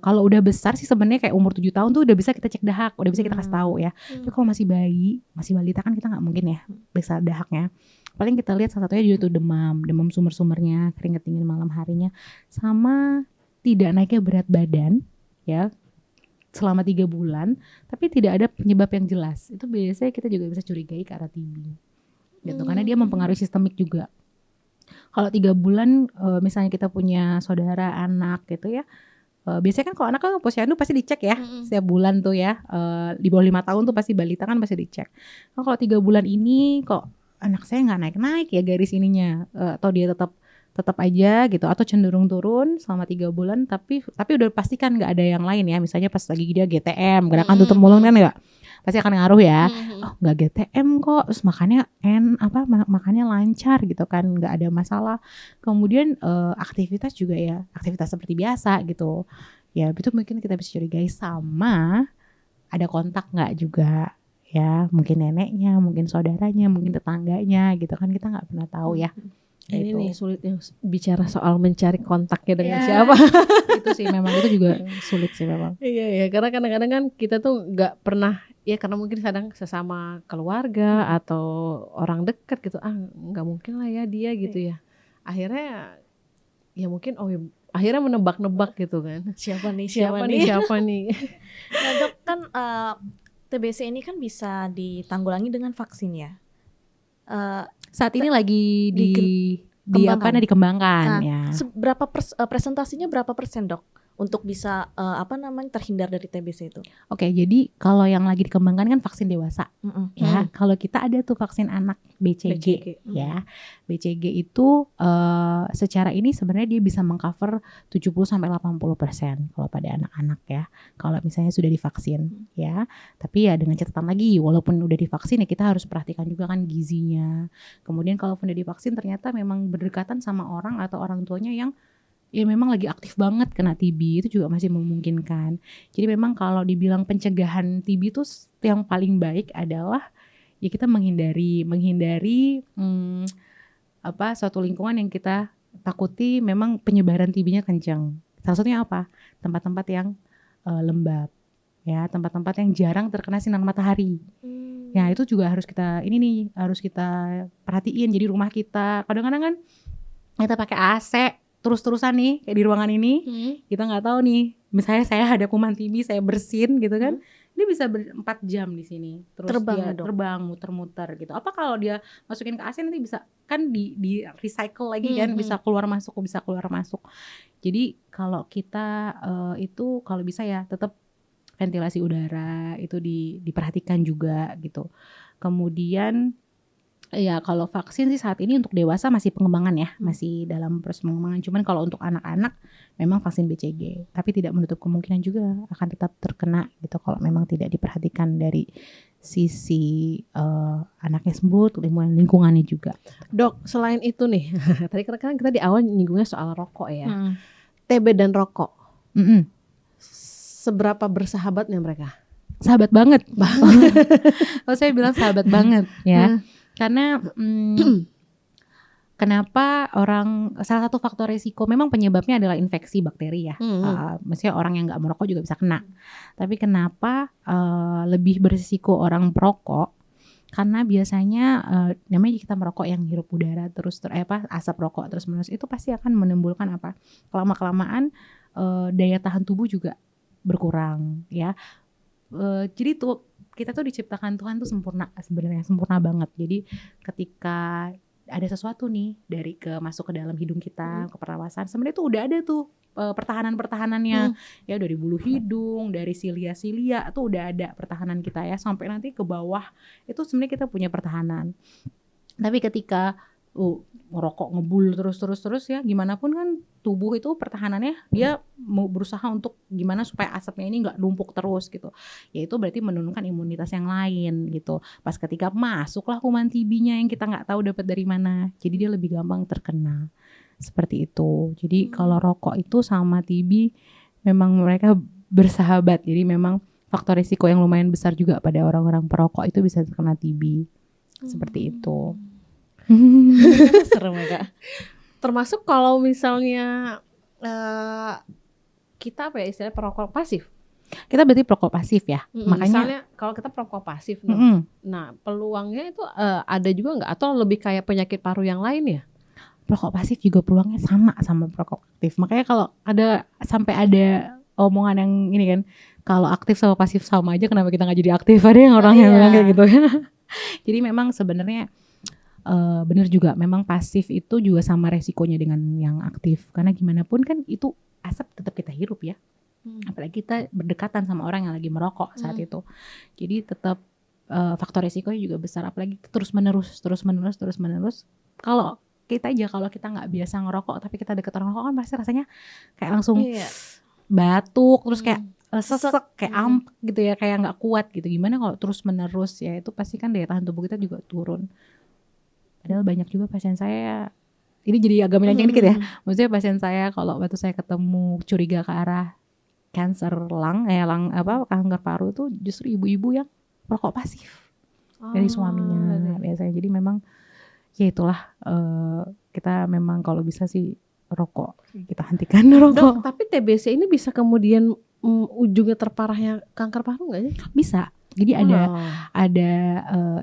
kalau udah besar sih sebenarnya kayak umur 7 tahun tuh udah bisa kita cek dahak, udah bisa kita kasih tahu ya. Tapi kalau masih balita kan kita nggak mungkin ya periksa dahaknya. Paling kita lihat salah satunya juga tuh demam sumber-sumbernya, keringat dingin malam harinya, sama tidak naiknya berat badan ya selama 3 bulan, tapi tidak ada penyebab yang jelas. Itu biasanya kita juga bisa curigai ke arah TB. Gitu, karena dia mempengaruhi sistemik juga. Kalau 3 bulan misalnya kita punya saudara anak gitu ya. Biasanya kan kalau anak kan posyandu pasti dicek ya setiap bulan tuh ya. Di bawah 5 tahun tuh pasti balita kan pasti dicek. Nah, kalau 3 bulan ini kok anak saya nggak naik-naik ya garis ininya, atau dia tetap aja gitu, atau cenderung turun selama 3 bulan, tapi udah pastikan nggak ada yang lain ya, misalnya pas lagi dia GTM, gerakan tutup mulut kan nggak pasti akan ngaruh ya. Oh nggak GTM kok, terus makannya lancar gitu kan, nggak ada masalah. Kemudian aktivitas juga ya aktivitas seperti biasa gitu ya, itu mungkin kita bisa curigai. Sama ada kontak nggak juga ya, mungkin neneknya, mungkin saudaranya, mungkin tetangganya gitu kan, kita nggak pernah tahu ya. Ini nih sulit yang bicara soal mencari kontaknya dengan siapa. Itu sih memang itu juga sulit sih memang. Iya karena kadang-kadang kan kita tuh nggak pernah ya, karena mungkin kadang sesama keluarga atau orang dekat gitu, nggak mungkin lah ya dia gitu ya. Akhirnya ya mungkin akhirnya menebak-nebak gitu kan. Siapa nih. Nah dok, kan TBC ini kan bisa ditanggulangi dengan vaksin ya. Saat ini lagi dikembangkan nah, ya. presentasinya berapa persen dok untuk bisa terhindar dari TBC itu? Oke, jadi kalau yang lagi dikembangkan kan vaksin dewasa. Ya, Hmm. kalau kita ada tuh vaksin anak BCG, BCG. ya. BCG itu secara ini sebenarnya dia bisa mengcover 70-80% kalau pada anak-anak ya. Kalau misalnya sudah divaksin, ya. Tapi ya dengan catatan lagi, walaupun udah divaksin ya kita harus perhatikan juga kan gizinya. Kemudian kalau udah divaksin ternyata memang berdekatan sama orang atau orang tuanya yang ya memang lagi aktif banget kena TB, itu juga masih memungkinkan. Jadi memang kalau dibilang pencegahan TB itu yang paling baik adalah ya kita menghindari suatu lingkungan yang kita takuti memang penyebaran TB-nya kencang. Salah satunya apa? Tempat-tempat yang lembab, ya, tempat-tempat yang jarang terkena sinar matahari. Ya itu juga harus kita harus kita perhatiin. Jadi rumah kita kadang-kadang kan kita pakai AC terus-terusan nih kayak di ruangan ini, kita nggak tahu nih, misalnya saya ada kuman TB, saya bersin gitu kan, dia bisa 4 jam di sini, terus dia terbang muter-muter gitu. Apa kalau dia masukin ke AC nanti bisa kan di recycle lagi kan, bisa keluar masuk. Jadi kalau kita itu kalau bisa ya tetap ventilasi udara itu diperhatikan juga gitu. Kemudian ya kalau vaksin sih saat ini untuk dewasa masih pengembangan ya, masih dalam proses pengembangan. Cuman kalau untuk anak-anak memang vaksin BCG, tapi tidak menutup kemungkinan juga akan tetap terkena gitu kalau memang tidak diperhatikan dari sisi anaknya sembuh, lingkungannya juga. Dok, selain itu nih, tadi kan kita di awal nyinggungnya soal rokok ya, TB dan rokok, seberapa bersahabatnya mereka? Sahabat banget. Kalau saya bilang sahabat banget ya. Karena kenapa salah satu faktor resiko memang penyebabnya adalah infeksi bakteri ya. Maksudnya orang yang nggak merokok juga bisa kena. Tapi kenapa lebih berisiko orang perokok? Karena biasanya namanya kita merokok yang hirup udara asap rokok terus menerus itu pasti akan menimbulkan kelama-kelamaan daya tahan tubuh juga berkurang ya. Jadi kita tuh diciptakan Tuhan tuh sempurna, sebenarnya sempurna banget. Jadi ketika ada sesuatu nih masuk ke dalam hidung kita, ke pernapasan, sebenarnya tuh udah ada tuh pertahanannya ya, dari bulu hidung, dari silia tuh udah ada pertahanan kita ya, sampai nanti ke bawah itu sebenarnya kita punya pertahanan. Tapi ketika merokok ngebul terus ya, gimana pun kan tubuh itu pertahanannya dia mau berusaha untuk gimana supaya asapnya ini nggak numpuk terus gitu. Ya itu berarti menurunkan imunitas yang lain gitu. Pas ketika masuklah kuman TB-nya yang kita nggak tahu dapat dari mana, jadi dia lebih gampang terkena. Seperti itu. Jadi kalau rokok itu sama TB memang mereka bersahabat. Jadi memang faktor risiko yang lumayan besar juga pada orang-orang perokok itu bisa terkena TB. Seperti itu. Serem ya Kak. Termasuk kalau misalnya kita istilahnya perokok pasif. Kita berarti perokok pasif ya. Makanya misalnya kalau kita perokok pasif, nah peluangnya itu ada juga nggak? Atau lebih kayak penyakit paru yang lain ya? Perokok pasif juga peluangnya sama perokok aktif. Makanya kalau sampai ada omongan yang ini kan, kalau aktif sama pasif sama aja, kenapa kita nggak jadi aktif? Ada yang orang yang bilang kayak gitu ya. Jadi memang sebenarnya benar juga, memang pasif itu juga sama resikonya dengan yang aktif. Karena gimana pun kan itu asap tetap kita hirup ya. Apalagi kita berdekatan sama orang yang lagi merokok saat itu. Jadi tetap faktor resikonya juga besar. Apalagi terus menerus. Kalau kita nggak biasa ngerokok tapi kita deket orang rokok kan pasti rasanya kayak langsung batuk, terus kayak sesek, kayak ampek gitu ya, kayak nggak kuat gitu. Gimana kalau terus menerus ya, itu pasti kan daya tahan tubuh kita juga turun. Padahal banyak juga pasien saya, ini jadi agak melenceng dikit ya, maksudnya pasien saya kalau waktu saya ketemu curiga ke arah kanker kanker paru itu justru ibu-ibu yang perokok pasif dari suaminya biasanya. Jadi memang ya itulah, kita memang kalau bisa sih rokok kita hentikan rokok. Dok, tapi TBC ini bisa kemudian ujungnya terparahnya kanker paru nggak sih? Bisa. Jadi ada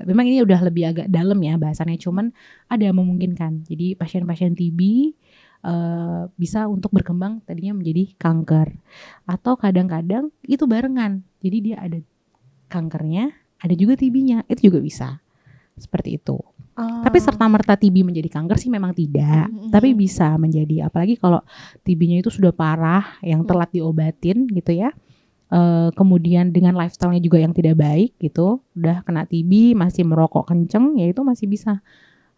memang ini udah lebih agak dalam ya bahasannya, cuman ada memungkinkan. Jadi pasien-pasien TB bisa untuk berkembang tadinya menjadi kanker, atau kadang-kadang itu barengan. Jadi dia ada kankernya, ada juga TB-nya, itu juga bisa. Seperti itu. Tapi serta-merta TB menjadi kanker sih memang tidak. Tapi bisa menjadi, apalagi kalau TB-nya itu sudah parah, yang telat diobatin gitu ya. Kemudian dengan lifestyle-nya juga yang tidak baik gitu, udah kena TB masih merokok kenceng, ya itu masih bisa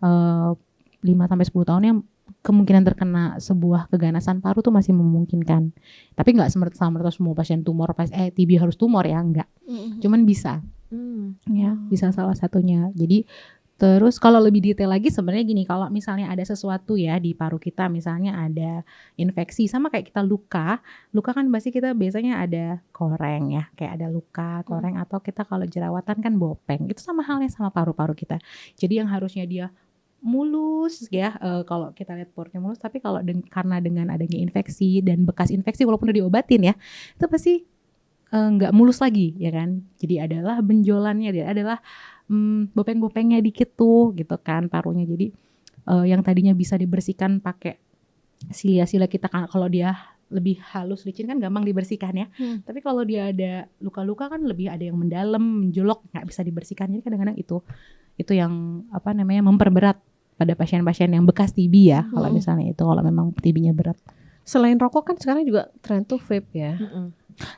5-10 tahun yang kemungkinan terkena sebuah keganasan paru tuh masih memungkinkan. Tapi nggak semerta-merta semua pasien tumor TB harus tumor ya, enggak. Cuman bisa. Ya, bisa salah satunya. Jadi terus kalau lebih detail lagi sebenarnya gini, kalau misalnya ada sesuatu ya di paru kita, misalnya ada infeksi, sama kayak kita luka kan pasti kita biasanya ada koreng ya, kayak ada luka, koreng, atau kita kalau jerawatan kan bopeng. Itu sama halnya sama paru-paru kita. Jadi yang harusnya dia mulus ya, kalau kita lihat pornya mulus, tapi kalau karena dengan adanya infeksi dan bekas infeksi walaupun udah diobatin ya, itu pasti nggak mulus lagi ya kan. Jadi adalah benjolannya, dia adalah bopeng-bopengnya dikit tuh gitu kan parunya. Jadi yang tadinya bisa dibersihkan pakai silia-silia kita kan, kalau dia lebih halus licin kan gampang dibersihkan ya. Tapi kalau dia ada luka-luka kan lebih ada yang mendalam, menjolok, nggak bisa dibersihkan. Jadi kadang-kadang itu yang memperberat pada pasien-pasien yang bekas TB ya. Kalau misalnya itu, kalau memang TB-nya berat. Selain rokok kan sekarang juga tren tuh vape ya.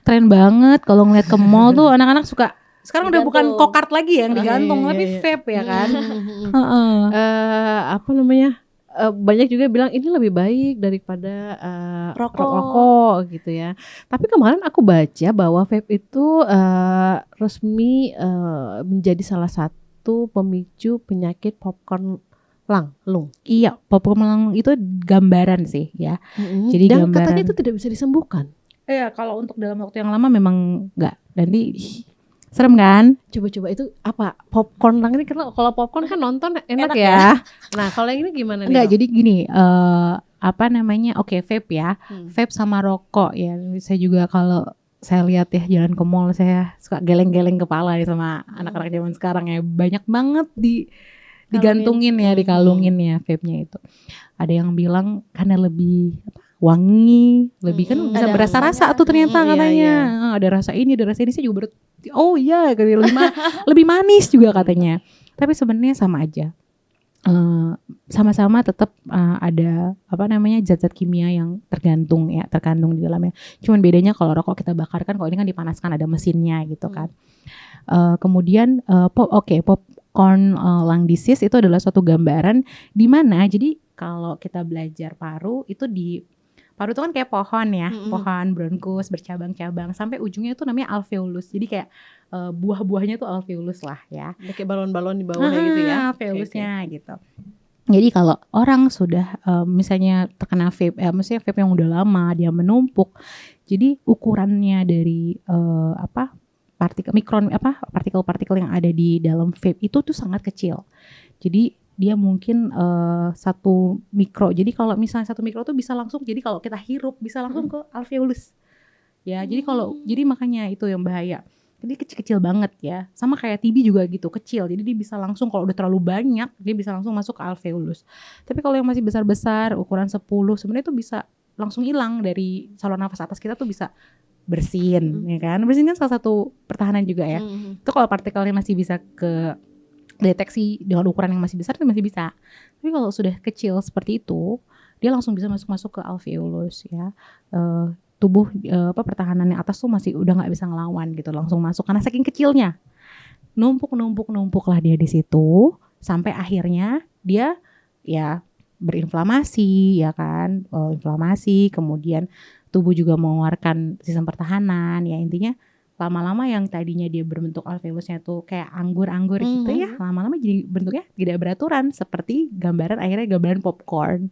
Tren banget kalau ngeliat ke mall tuh anak-anak suka. Sekarang udah bukan Digantung. kokart lagi ya yang digantung, tapi vape ya kan. Banyak juga bilang ini lebih baik daripada Rokok. rokok gitu ya. Tapi kemarin aku baca bahwa vape itu resmi menjadi salah satu pemicu penyakit popcorn lung. Iya, popcorn lung itu gambaran sih ya. Jadi Dan gambaran. katanya itu tidak bisa disembuhkan. Iya, kalau untuk dalam waktu yang lama memang enggak. Nanti serem kan? Coba-coba itu apa? Popcorn lung ini, kalau popcorn kan nonton enak Enak ya. Nah, kalau yang ini gimana nih? Enggak, Dok? jadi gini, vape ya. Vape sama rokok ya. Saya juga kalau saya lihat ya jalan ke mall, saya suka geleng-geleng kepala ya sama anak-anak zaman sekarang ya. Banyak banget digantungin ya, dikalungin ya vape-nya itu. Ada yang bilang karena lebih wangi, lebih kan bisa Ada berasa rasa rasanya. tuh ternyata katanya. Ada rasa ini, saya juga oh iya, lebih manis juga katanya. Tapi sebenarnya sama aja. Sama-sama tetap ada zat-zat kimia yang terkandung di dalamnya. Cuman bedanya kalau rokok kita bakar kan, kalau ini kan dipanaskan, ada mesinnya gitu kan. Kemudian popcorn lung disease itu adalah suatu gambaran di mana, jadi kalau kita belajar paru itu paru itu kan kayak pohon ya, pohon bronkus bercabang-cabang sampai ujungnya itu namanya alveolus. Jadi kayak buah-buahnya tuh alveolus lah ya. Kayak balon-balon di bawahnya gitu ya. Alveolusnya gitu. Jadi kalau orang sudah misalnya terkena vape, maksudnya vape yang udah lama dia menumpuk, jadi ukurannya dari partikel-partikel yang ada di dalam vape itu tuh sangat kecil. Jadi dia mungkin 1 mikro. Jadi kalau misalnya 1 mikro tuh bisa langsung, jadi kalau kita hirup bisa langsung ke alveolus. Ya, jadi makanya itu yang bahaya. Jadi kecil-kecil banget ya. Sama kayak TB juga gitu, kecil. Jadi dia bisa langsung, kalau udah terlalu banyak, dia bisa langsung masuk ke alveolus. Tapi kalau yang masih besar-besar, ukuran 10, sebenarnya itu bisa langsung hilang dari saluran nafas atas kita tuh, bisa bersin, ya kan? Bersin kan salah satu pertahanan juga ya. Itu kalau partikelnya masih bisa ke deteksi dengan ukuran yang masih besar itu masih bisa. Tapi kalau sudah kecil seperti itu, dia langsung bisa masuk ke alveolus ya. Tubuh pertahanannya atas tuh masih udah nggak bisa ngelawan gitu, langsung masuk karena saking kecilnya. Numpuk lah dia di situ sampai akhirnya dia ya berinflamasi ya kan, inflamasi, kemudian tubuh juga mengeluarkan sistem pertahanan ya. Intinya lama-lama yang tadinya dia berbentuk alveolusnya tuh kayak anggur-anggur gitu ya, lama-lama jadi bentuknya tidak beraturan seperti akhirnya gambaran popcorn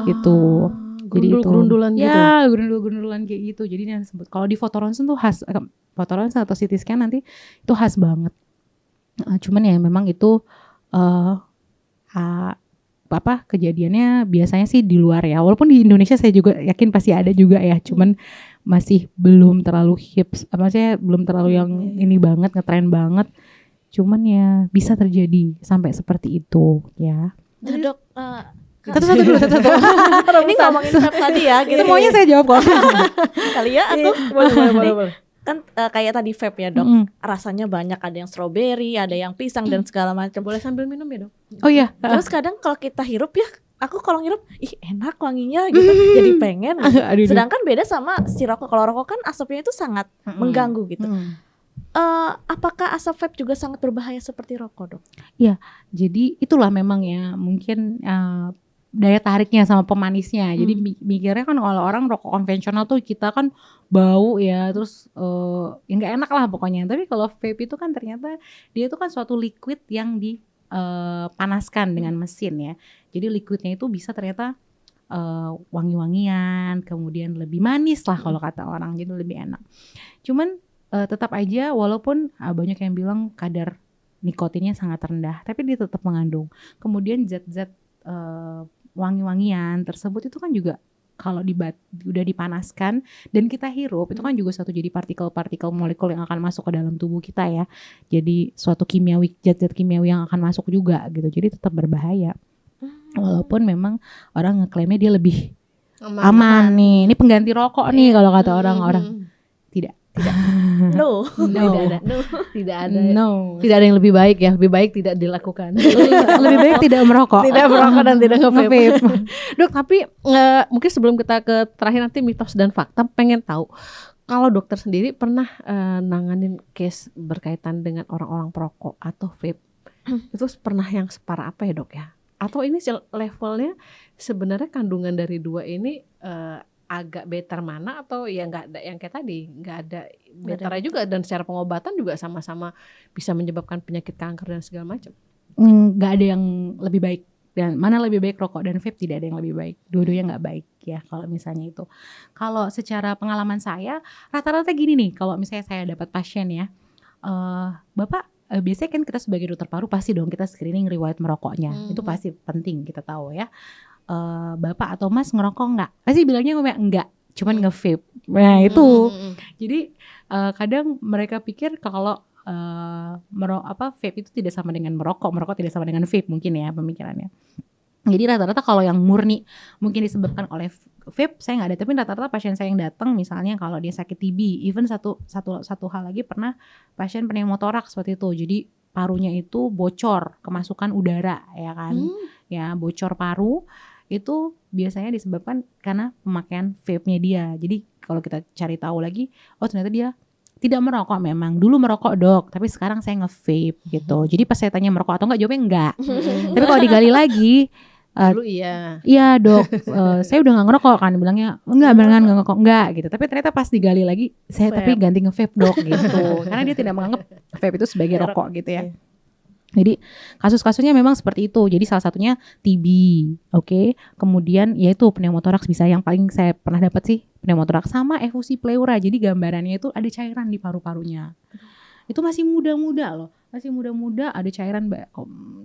gitu. Jadi itu Gerundul-gerundulan gitu. Ya, gerundul-gerundulan kayak gitu. Jadi yang disebut kalau di fotoronsen tuh khas, fotoronsen atau CT scan nanti itu khas banget. Cuman ya memang itu kejadiannya biasanya sih di luar ya. Walaupun di Indonesia saya juga yakin pasti ada juga ya. Cuman masih belum terlalu hits, belum terlalu yang ini banget, ngetren banget. Cuman ya bisa terjadi sampai seperti itu ya. Nah, Dok, Satu dulu. ini ngomongin vape tadi ya gitu. Semuanya saya jawab kok. Kali ya, atau boleh. kan kayak tadi vape ya dok, rasanya banyak, ada yang strawberry, ada yang pisang dan segala macam. Boleh sambil minum ya dok? Oh iya. Terus kadang kalau kita hirup ya, aku kalau ngirup, ih enak wanginya gitu, jadi pengen. Gitu. Sedangkan beda sama si rokok. Kalau rokok kan asapnya itu sangat mengganggu gitu. Apakah asap vape juga sangat berbahaya seperti rokok dok? Iya, jadi itulah memang ya mungkin daya tariknya sama pemanisnya. Jadi mikirnya kan kalau orang rokok konvensional tuh kita kan bau ya, terus ya nggak enak lah pokoknya. Tapi kalau vape itu kan ternyata dia itu kan suatu liquid yang dipanaskan dengan mesin ya. Jadi liquidnya itu bisa ternyata wangi-wangian, kemudian lebih manis lah kalau kata orang, jadi lebih enak. Cuman tetap aja walaupun banyak yang bilang kadar nikotinnya sangat rendah, tapi dia tetap mengandung. Kemudian zat-zat wangi-wangian tersebut itu kan juga kalau udah dipanaskan dan kita hirup itu kan juga satu jadi partikel-partikel molekul yang akan masuk ke dalam tubuh kita ya. Jadi suatu kimiawi, zat-zat kimiawi yang akan masuk juga gitu. Jadi tetap berbahaya. Walaupun memang orang ngeklaimnya dia lebih aman nih. Ini pengganti rokok nih kalau kata orang-orang. Tidak. No. Tidak ada yang lebih baik ya. Lebih baik tidak dilakukan. Lebih baik tidak merokok. Tidak merokok dan tidak nge-vape. Dok, tapi mungkin sebelum kita ke terakhir nanti mitos dan fakta, pengen tahu kalau dokter sendiri pernah nanganin case berkaitan dengan orang-orang perokok atau vape, itu pernah yang separah apa ya dok ya? Atau ini levelnya sebenarnya kandungan dari dua ini agak better mana, atau ya nggak ada yang kayak tadi, nggak ada betternya juga, dan secara pengobatan juga sama-sama bisa menyebabkan penyakit kanker dan segala macam? Nggak ada yang lebih baik. Dan mana lebih baik, rokok dan vape? Tidak ada yang lebih baik, dua-duanya nggak baik ya kalau misalnya itu. Kalau secara pengalaman saya rata-rata gini nih, kalau misalnya saya dapat pasien ya, Bapak biasanya kan kita sebagai dokter paru pasti dong kita screening riwayat merokoknya. Itu pasti penting kita tahu ya. Bapak atau Mas ngerokok nggak? Pasti bilangnya enggak, cuman nge-vape. Nah itu. Jadi kadang mereka pikir kalau vape itu tidak sama dengan merokok tidak sama dengan vape mungkin ya pemikirannya. Jadi rata-rata kalau yang murni mungkin disebabkan oleh vape saya nggak ada, tapi rata-rata pasien saya yang datang misalnya kalau dia sakit TB, even satu hal lagi pernah pasien pneumotoraks seperti itu. Jadi parunya itu bocor, kemasukan udara ya kan, ya bocor paru. Itu biasanya disebabkan karena pemakaian vape-nya dia. Jadi kalau kita cari tahu lagi, oh ternyata dia tidak merokok memang. Dulu merokok dok, tapi sekarang saya nge-vape gitu. Jadi pas saya tanya merokok atau enggak, jawabnya enggak. Tapi kalau digali lagi, dulu iya dok, saya udah gak ngerokok kan. Bilangnya enggak, beneran gak ngerokok, enggak gitu. Tapi ternyata pas digali lagi, saya tapi ganti nge-vape dok gitu. Karena dia tidak menganggap vape itu sebagai rokok gitu ya. Jadi kasus-kasusnya memang seperti itu. Jadi salah satunya TB, oke. Kemudian yaitu pneumotoraks bisa, yang paling saya pernah dapat sih pneumotoraks sama efusi pleura. Jadi gambarannya itu ada cairan di paru-parunya. Itu masih muda-muda loh. Masih muda-muda ada cairan,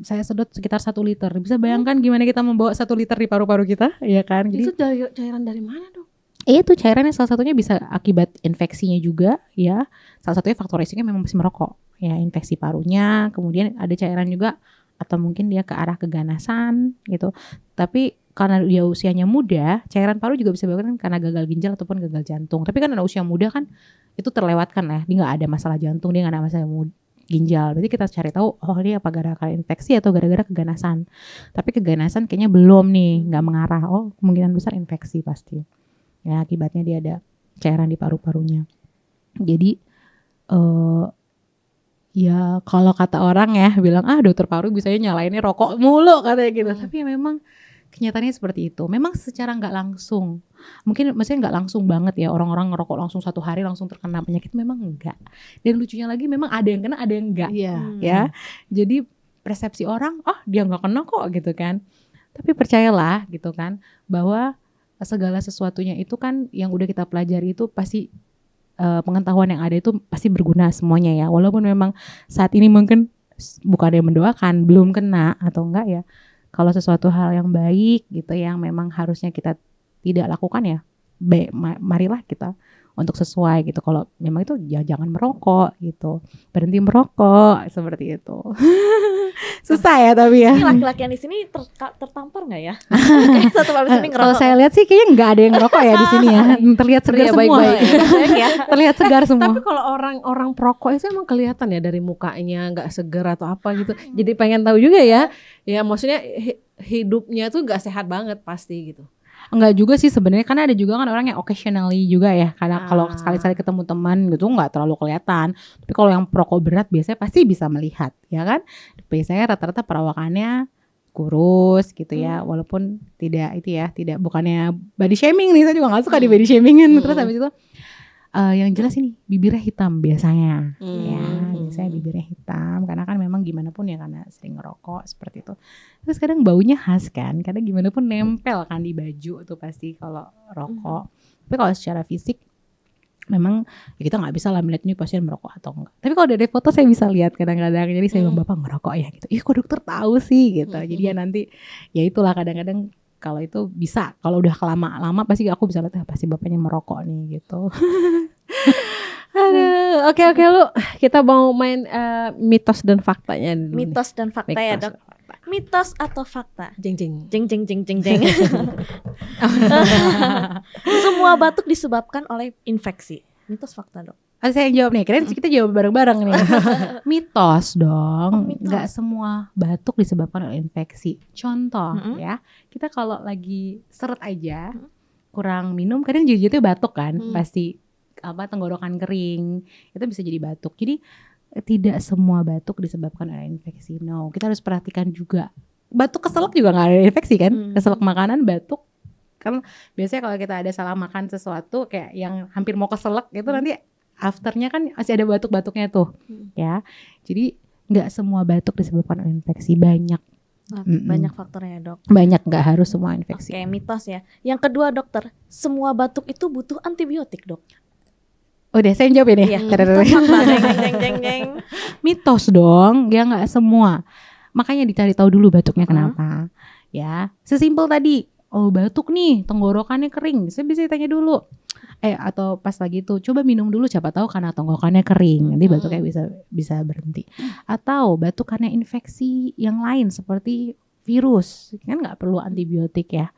saya sedot sekitar 1 liter. Bisa bayangkan gimana kita membawa 1 liter di paru-paru kita, ya kan? Jadi itu cairan dari mana dok? Itu cairannya salah satunya bisa akibat infeksinya juga ya. Salah satunya faktor resikonya memang masih merokok ya, infeksi parunya. Kemudian ada cairan juga, atau mungkin dia ke arah keganasan gitu. Tapi karena dia usianya muda, cairan paru juga bisa bahkan karena gagal ginjal ataupun gagal jantung. Tapi kan anak usia muda kan itu terlewatkan ya, dia nggak ada masalah jantung, dia nggak ada masalah ginjal. Berarti kita cari tahu, oh dia apa gara-gara infeksi atau gara-gara keganasan. Tapi keganasan kayaknya belum nih, nggak mengarah. Oh kemungkinan besar infeksi pasti. Ya akibatnya dia ada cairan di paru-parunya. Jadi ya kalau kata orang ya bilang dokter paru bisanya nyalainnya rokok mulu katanya gitu. Tapi ya memang kenyataannya seperti itu. Memang secara nggak langsung, mungkin maksudnya nggak langsung banget ya orang-orang ngerokok langsung 1 hari langsung terkena penyakit, memang enggak. Dan lucunya lagi memang ada yang kena ada yang enggak. Ya. Jadi persepsi orang, dia nggak kena kok gitu kan. Tapi percayalah gitu kan bahwa segala sesuatunya itu kan yang udah kita pelajari itu pasti pengetahuan yang ada itu pasti berguna semuanya ya. Walaupun memang saat ini mungkin bukan yang mendoakan belum kena atau enggak ya. Kalau sesuatu hal yang baik gitu yang memang harusnya kita tidak lakukan ya, marilah kita untuk sesuai gitu. Kalau memang itu ya jangan merokok gitu, berhenti merokok seperti itu. Susah ya tapi ya. Ini laki-laki yang di sini tertampar nggak ya? Kayak satu abis ini Kalau ngerokok. saya lihat sih kayaknya nggak ada yang ngerokok ya di sini ya. Terlihat segar Pria semua. baik-baik. ya. Terlihat segar semua. Tapi kalau orang perokok itu emang kelihatan ya dari mukanya nggak seger atau apa gitu. Jadi pengen tahu juga ya. Ya maksudnya hidupnya tuh nggak sehat banget pasti gitu. Enggak juga sih sebenarnya, karena ada juga kan orang yang occasionally juga ya, karena kalau Ah. sekali-sekali ketemu teman gitu nggak terlalu kelihatan. Tapi kalau yang perokok berat biasanya pasti bisa melihat, ya kan? Biasanya rata-rata perawakannya kurus gitu ya, walaupun tidak itu ya, tidak bukannya body shaming nih, saya juga nggak suka di body shamingin. Terus habis itu yang jelas ini bibirnya hitam biasanya, ya biasanya bibirnya hitam karena kan memang gimana pun ya karena sering ngerokok seperti itu. Terus kadang baunya khas kan, kadang gimana pun nempel kan di baju tuh pasti kalau rokok. Tapi kalau secara fisik memang ya kita nggak bisa lah melihat ini pasien merokok atau enggak. Tapi kalau dari foto saya bisa lihat kadang-kadang, jadi saya bilang bapak ngerokok ya gitu. Ih kok dokter tahu sih gitu. Jadi ya nanti ya itulah kadang-kadang kalau itu bisa, kalau udah lama pasti aku bisa lihat pasti bapaknya merokok nih gitu. Aduh, oke lu kita mau main mitos dan faktanya dulu. Mitos dan fakta ya dok. Mitos atau fakta? Jeng jeng. Jeng jeng jeng jeng jeng. Semua batuk disebabkan oleh infeksi. Mitos fakta dok. Saya yang jawab nih, kirain kita jawab bareng-bareng nih. Mitos dong, mitos. nggak semua batuk disebabkan oleh infeksi. Contoh ya, kita kalau lagi seret aja, kurang minum, kadang jadi batuk kan, pasti tenggorokan kering, itu bisa jadi batuk. Jadi tidak semua batuk disebabkan oleh infeksi. No, kita harus perhatikan juga. Batuk keselak juga nggak ada infeksi kan? Keselak makanan, batuk. Kan biasanya kalau kita ada salah makan sesuatu kayak yang hampir mau keselak gitu nanti afternya kan masih ada batuk-batuknya tuh, ya. Jadi nggak semua batuk disebabkan oleh infeksi, banyak faktornya dok. Banyak, nggak harus semua infeksi. Oke, mitos ya. Yang kedua dokter, semua batuk itu butuh antibiotik dok. Udah saya jawab ini. Iya. Mitos fakta. Jeng jeng jeng. Mitos dong, ya nggak semua. Makanya dicari tahu dulu batuknya kenapa. Ya, sesimpel tadi. Oh batuk nih, tenggorokannya kering. Saya bisa tanya dulu. Atau pas lagi itu coba minum dulu, siapa tahu karena tenggorokannya kering nanti batuknya bisa berhenti. Atau batuk karena infeksi yang lain seperti virus, kan nggak perlu antibiotik ya.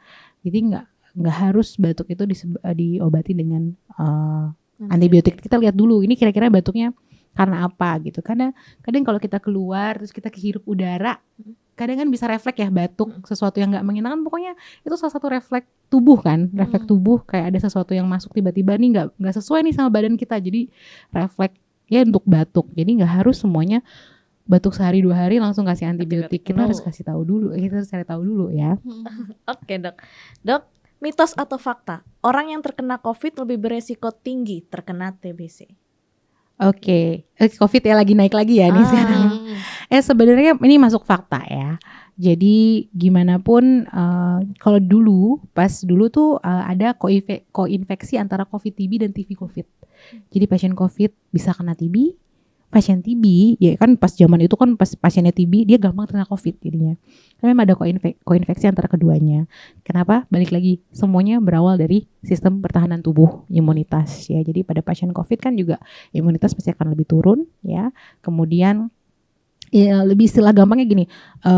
Jadi nggak harus batuk itu diobati dengan antibiotik. Kita lihat dulu ini kira-kira batuknya karena apa gitu. Karena kadang kalau kita keluar terus kita kehirup udara, kadang kan bisa refleks ya batuk, sesuatu yang nggak mengenakan. Pokoknya itu salah satu refleks tubuh kan, refleks tubuh kayak ada sesuatu yang masuk tiba-tiba nih nggak sesuai nih sama badan kita, jadi refleks ya untuk batuk. Jadi nggak harus semuanya batuk sehari 2 hari langsung kasih antibiotik. Kita harus kasih tahu dulu, kita harus cari tahu dulu ya. Oke dok. Dok, mitos atau fakta? Orang yang terkena COVID lebih beresiko tinggi terkena TBC. Oke, COVID ya lagi naik lagi ya nih sekarang. Sebenarnya ini masuk fakta ya. Jadi gimana pun kalau pas dulu tuh ada koinfeksi antara COVID TB dan TB COVID. Jadi pasien COVID bisa kena TB, pasien TB ya kan pas zaman itu kan pas pasiennya TB dia gampang kena COVID jadinya. Karena memang ada koinfeksi antara keduanya. Kenapa? Balik lagi semuanya berawal dari sistem pertahanan tubuh, imunitas ya. Jadi pada pasien COVID kan juga imunitas pasti akan lebih turun ya. Kemudian ya lebih istilah gampangnya gini,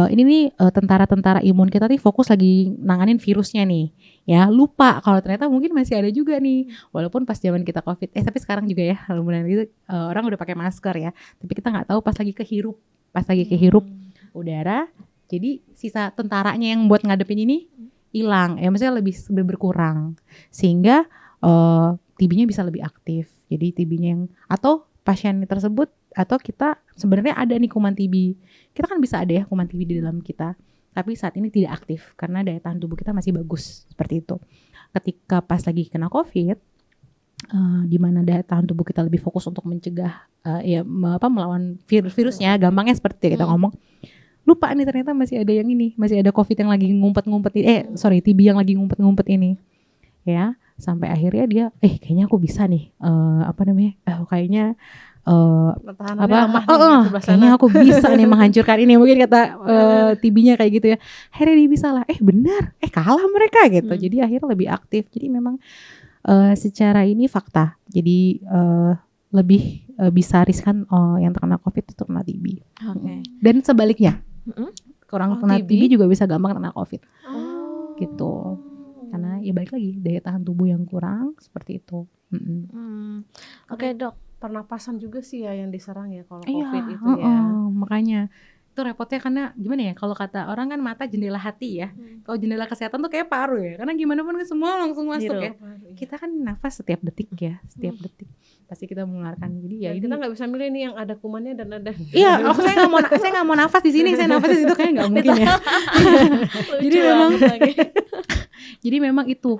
ini nih tentara-tentara imun kita nih fokus lagi nanganin virusnya nih, ya lupa kalau ternyata mungkin masih ada juga nih, walaupun pas zaman kita COVID, tapi sekarang juga ya, alhamdulillah gitu orang udah pakai masker ya, tapi kita nggak tahu pas lagi kehirup udara, jadi sisa tentaranya yang buat ngadepin ini hilang, ya maksudnya lebih berkurang, sehingga TB-nya bisa lebih aktif, jadi TB-nya yang atau pasien tersebut atau kita sebenarnya ada nih kuman TB. Kita kan bisa ada ya kuman TB di dalam kita. Tapi saat ini tidak aktif karena daya tahan tubuh kita masih bagus seperti itu. Ketika pas lagi kena COVID, di mana daya tahan tubuh kita lebih fokus untuk mencegah melawan virusnya, gampangnya seperti kita ngomong. Lupa nih ternyata masih ada yang ini, masih ada COVID yang lagi ngumpet-ngumpet TB yang lagi ngumpet-ngumpet ini. Ya, sampai akhirnya dia kayaknya aku bisa nih kayaknya kayaknya aku bisa nih menghancurkan ini, mungkin kata TB-nya kayak gitu ya. Akhirnya dia bisa lah, benar, kalah mereka gitu. Jadi akhirnya lebih aktif. Jadi memang secara ini fakta. Jadi lebih bisa riskan yang terkena COVID itu terkena TB. Oke. Dan sebaliknya, Mm-mm. orang Oh, kena TB? TB juga bisa gampang kena COVID. Gitu. Oh. Karena ya balik lagi daya tahan tubuh yang kurang seperti itu. Oke, Dok. Pernapasan juga sih ya yang diserang ya kalau Iya, COVID itu ya. makanya itu repotnya karena gimana ya, kalau kata orang kan mata jendela hati ya. Kalau jendela kesehatan tuh kayak paru ya, karena gimana pun semua langsung masuk Hirup. ya. Kita kan nafas setiap detik ya, setiap detik pasti kita mengeluarkan. Jadi ya Dan ini kita nggak bisa milih nih yang ada kumannya dan ada. iya, saya nggak mau nafas di sini, saya nafas di situ kayak nggak mungkin ya. Jadi Lucu memang banget lagi. Jadi memang itu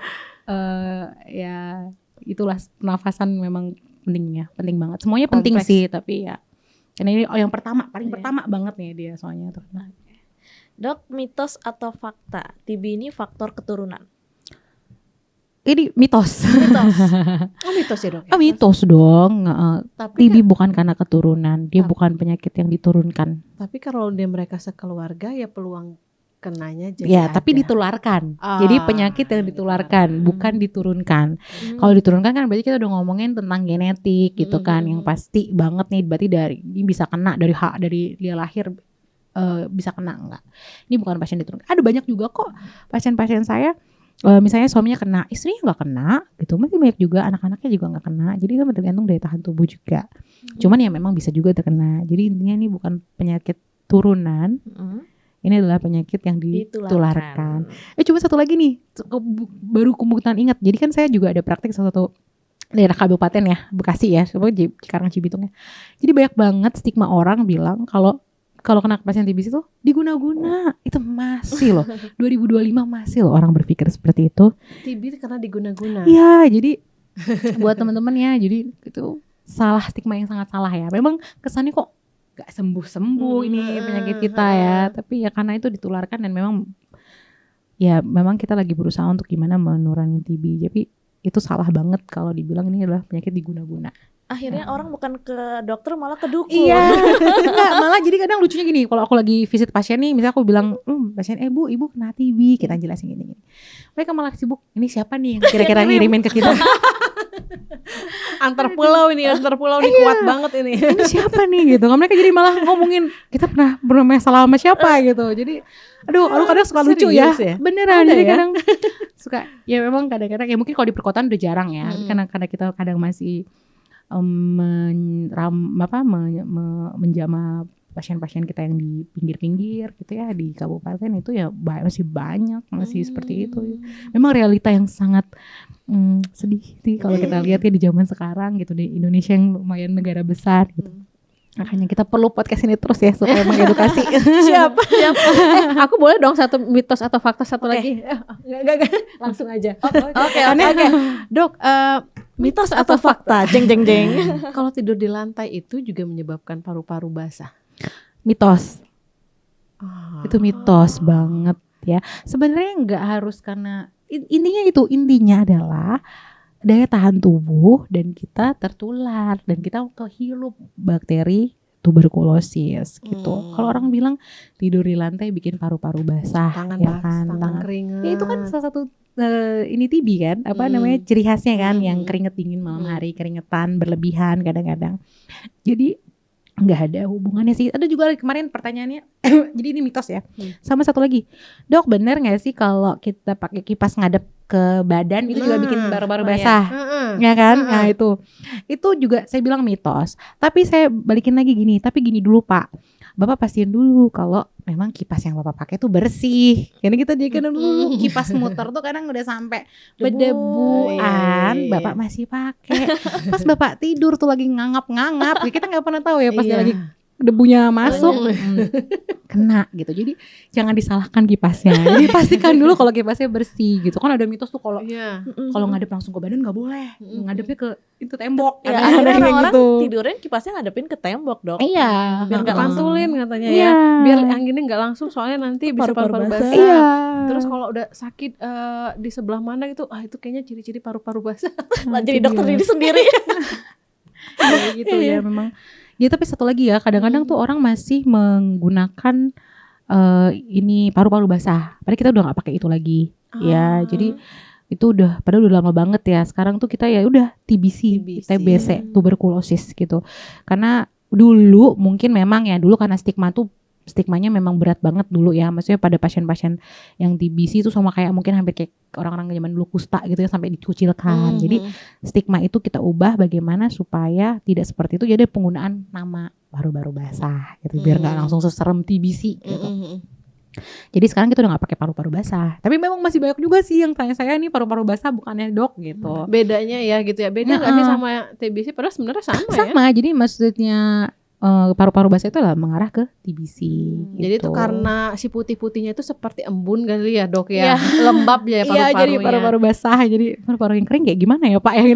ya itulah pernafasan memang penting banget. Semuanya penting Kompleks. sih, tapi ya karena ini yang paling Iya. pertama banget nih dia soalnya terkena. Dok, mitos atau fakta? TB ini faktor keturunan. Ini mitos. Mitos. Oh mitos ya dok? Ah, mitos dong. Tapi TB bukan karena keturunan, dia bukan penyakit yang diturunkan. tapi kalau dia mereka sekeluarga ya peluang kenanya jadi Ya, ada. tapi ditularkan. Ah, Jadi penyakit yang ditularkan, bukan diturunkan. Kalau diturunkan kan berarti kita udah ngomongin tentang genetik gitu kan, yang pasti banget nih, berarti ini bisa kena dari dia lahir bisa kena enggak. Ini bukan pasien diturunkan. Ada banyak juga kok pasien-pasien saya misalnya suaminya kena, istrinya nggak kena gitu. Masih banyak juga anak-anaknya juga nggak kena. Jadi itu tergantung daya tahan tubuh juga. Cuman ya memang bisa juga terkena. Jadi intinya ini bukan penyakit turunan. Ini adalah penyakit yang ditularkan. Cuma satu lagi nih, baru kemudian ingat. Jadi kan saya juga ada praktek salah satu daerah kabupaten ya, Bekasi ya, sebenarnya Cikarang Cibitung ya. Jadi banyak banget stigma orang bilang kalau kena pasien TBC itu diguna-guna. Itu masih loh, 2025 masih loh orang berpikir seperti itu. TB karena diguna-guna. Iya, jadi buat teman-teman ya, jadi itu salah, stigma yang sangat salah ya. Memang kesannya kok gak sembuh-sembuh ini penyakit kita ya, tapi ya karena itu ditularkan dan memang kita lagi berusaha untuk gimana mengurangi TB. Jadi itu salah banget kalau dibilang ini adalah penyakit diguna-guna. Akhirnya orang bukan ke dokter malah ke dukun. Iya, enggak, malah jadi kadang lucunya gini, kalau aku lagi visit pasien nih, misalnya aku bilang, pasien, ibu kena TB, kita jelasin gini. Mereka malah sibuk, ini siapa nih yang kira-kira ngirimin ke kita? Antar pulau nih kuat banget ini. Ini siapa nih gitu? Mereka jadi malah ngomongin kita pernah bermasalah sama siapa gitu. Jadi, aduh kadang suka lucu ya. Beneran, ada jadi ya? kadang suka. Ya memang kadang-kadang ya mungkin kalau di perkotaan udah jarang ya, karena kita kadang masih menjamah pasien-pasien kita yang di pinggir-pinggir gitu ya, di kabupaten itu ya masih banyak, masih seperti itu. Memang realita yang sangat sedih sih kalau kita lihat ya di zaman sekarang gitu, di Indonesia yang lumayan negara besar gitu. Makanya kita perlu podcast ini terus ya supaya mengedukasi. Siapa? Aku boleh dong satu mitos atau fakta satu lagi? Enggak, langsung aja. Oke. Dok, Mitos atau fakta? Jeng. kalau tidur di lantai itu juga menyebabkan paru-paru basah. Mitos. Itu mitos banget ya. Sebenarnya nggak harus karena intinya adalah daya tahan tubuh dan kita tertular dan kita kehirup bakteri tuberkulosis gitu. Kalau orang bilang tidur di lantai bikin paru-paru basah, Tangan ya kan, tangan keringat. Ya, itu kan salah satu ini TB kan, namanya ciri khasnya kan, yang keringet dingin malam hari, keringetan berlebihan kadang-kadang. Jadi nggak ada hubungannya sih. Ada juga kemarin pertanyaannya, jadi ini mitos ya. Sama satu lagi, dok bener nggak sih kalau kita pakai kipas ngadep ke badan itu juga bikin paru-paru basah, ya kan? Nah itu juga saya bilang mitos. Tapi saya balikin lagi gini, tapi gini dulu Pak, Bapak pastiin dulu kalau memang kipas yang Bapak pakai tuh bersih. Karena kita jadi kadang dulu kipas muter tuh kadang udah sampai berdebuan, Bapak masih pakai. Pas Bapak tidur tuh lagi ngangap-ngangap, kita nggak pernah tahu ya pas dia lagi debunya masuk kena gitu. Jadi jangan disalahkan kipasnya. Jadi pastikan dulu kalau kipasnya bersih gitu. Kan ada mitos tuh kalau ngadep langsung ke badan nggak boleh. Ngadepnya ke itu tembok. Ya, ada akhirnya orang gitu. tidurnya kipasnya ngadepin ke tembok, Dok. Iya. Biar nggak pantulin katanya Iya. ya. Biar anginnya nggak langsung soalnya nanti bisa paru-paru basah. Iya. Terus kalau udah sakit di sebelah mana gitu, itu kayaknya ciri-ciri paru-paru basah. Jadi dokter diri sendiri. Kayak gitu ya memang. Ya tapi satu lagi ya, kadang-kadang tuh orang masih menggunakan ini paru-paru basah. Padahal kita udah nggak pakai itu lagi. Ya, jadi itu udah padahal udah lama banget ya. Sekarang tuh kita ya udah TBC. TBC, tuberkulosis gitu. Karena dulu mungkin memang ya dulu karena stigmanya memang berat banget dulu ya. Maksudnya pada pasien-pasien yang TBC itu sama kayak mungkin hampir kayak orang-orang zaman dulu kusta gitu ya, sampai dikucilkan. Jadi stigma itu kita ubah bagaimana supaya tidak seperti itu. Jadi penggunaan nama paru-paru basah gitu biar nggak langsung seserem TBC gitu. Jadi sekarang kita udah gak pakai paru-paru basah. Tapi memang masih banyak juga sih yang tanya saya nih paru-paru basah bukannya dok gitu. Bedanya ya gitu ya. Beda nggak sih sama TBC? Padahal sebenarnya sama ya. Sama. Jadi maksudnya paru-paru basah itu adalah mengarah ke TBC. Gitu. Jadi itu karena si putih-putihnya itu seperti embun kali ya dok ya. Lembab ya paru-parunya. Iya jadi paru-paru basah. Jadi paru-paru yang kering kayak gimana ya pak yang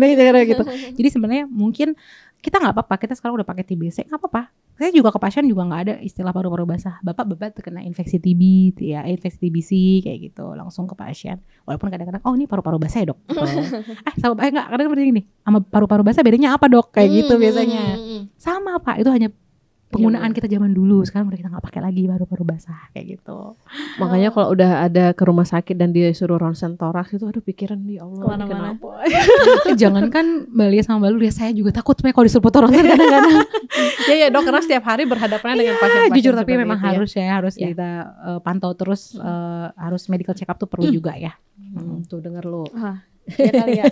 gitu. Jadi sebenarnya mungkin kita nggak apa-apa, kita sekarang udah pakai TBC nggak apa-apa. Saya juga ke pasien juga nggak ada istilah paru-paru basah. Bapak terkena infeksi TB, ya infeksi TBC kayak gitu, langsung ke pasien. Walaupun kadang-kadang, oh ini paru-paru basah ya dok. Sama nggak kadang seperti ini, sama paru-paru basah bedanya apa dok? Kayak gitu biasanya. Sama pak, itu hanya penggunaan kita zaman dulu. Sekarang udah kita nggak pakai lagi paru-paru basah kayak gitu. Makanya kalau udah ada ke rumah sakit dan dia suruh ronsen toraks itu aduh pikiran ya Allah Kemana-mana. Jangankan Mbak Lia sama Mbak Lu ya, saya juga takut kayak kalau disuruh foto ronsen kadang-kadang. Ya dok, karena setiap hari berhadapan dengan pasien-pasien jujur tapi seperti memang itu, harus kita pantau terus, harus medical check up tuh perlu juga ya. Tuh denger lu. Ya kali ya.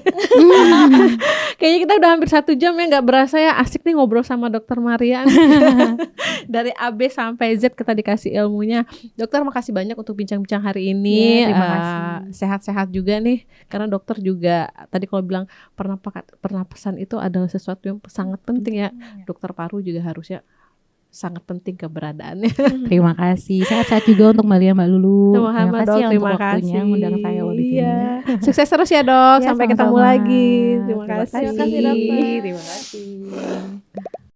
Kayaknya kita udah hampir 1 jam ya, nggak berasa ya, asik nih ngobrol sama Dokter Maria. Dari A B sampai Z kita dikasih ilmunya. Dokter makasih banyak untuk bincang-bincang hari ini. Terima kasih. Sehat-sehat juga nih, karena dokter juga tadi kalau bilang pernapasan itu adalah sesuatu yang sangat penting ya. Dokter paru juga harusnya sangat penting keberadaannya. Terima kasih. Sehat-sehat juga untuk Mbak Lia, Mbak Lulu. Terima kasih untuk terima waktunya kasih. ngundang saya di sini. Iya. Sukses terus ya dok. Ya, Sampai ketemu sama-sama. lagi. Terima Terima kasih. kasih, dokter. Terima kasih.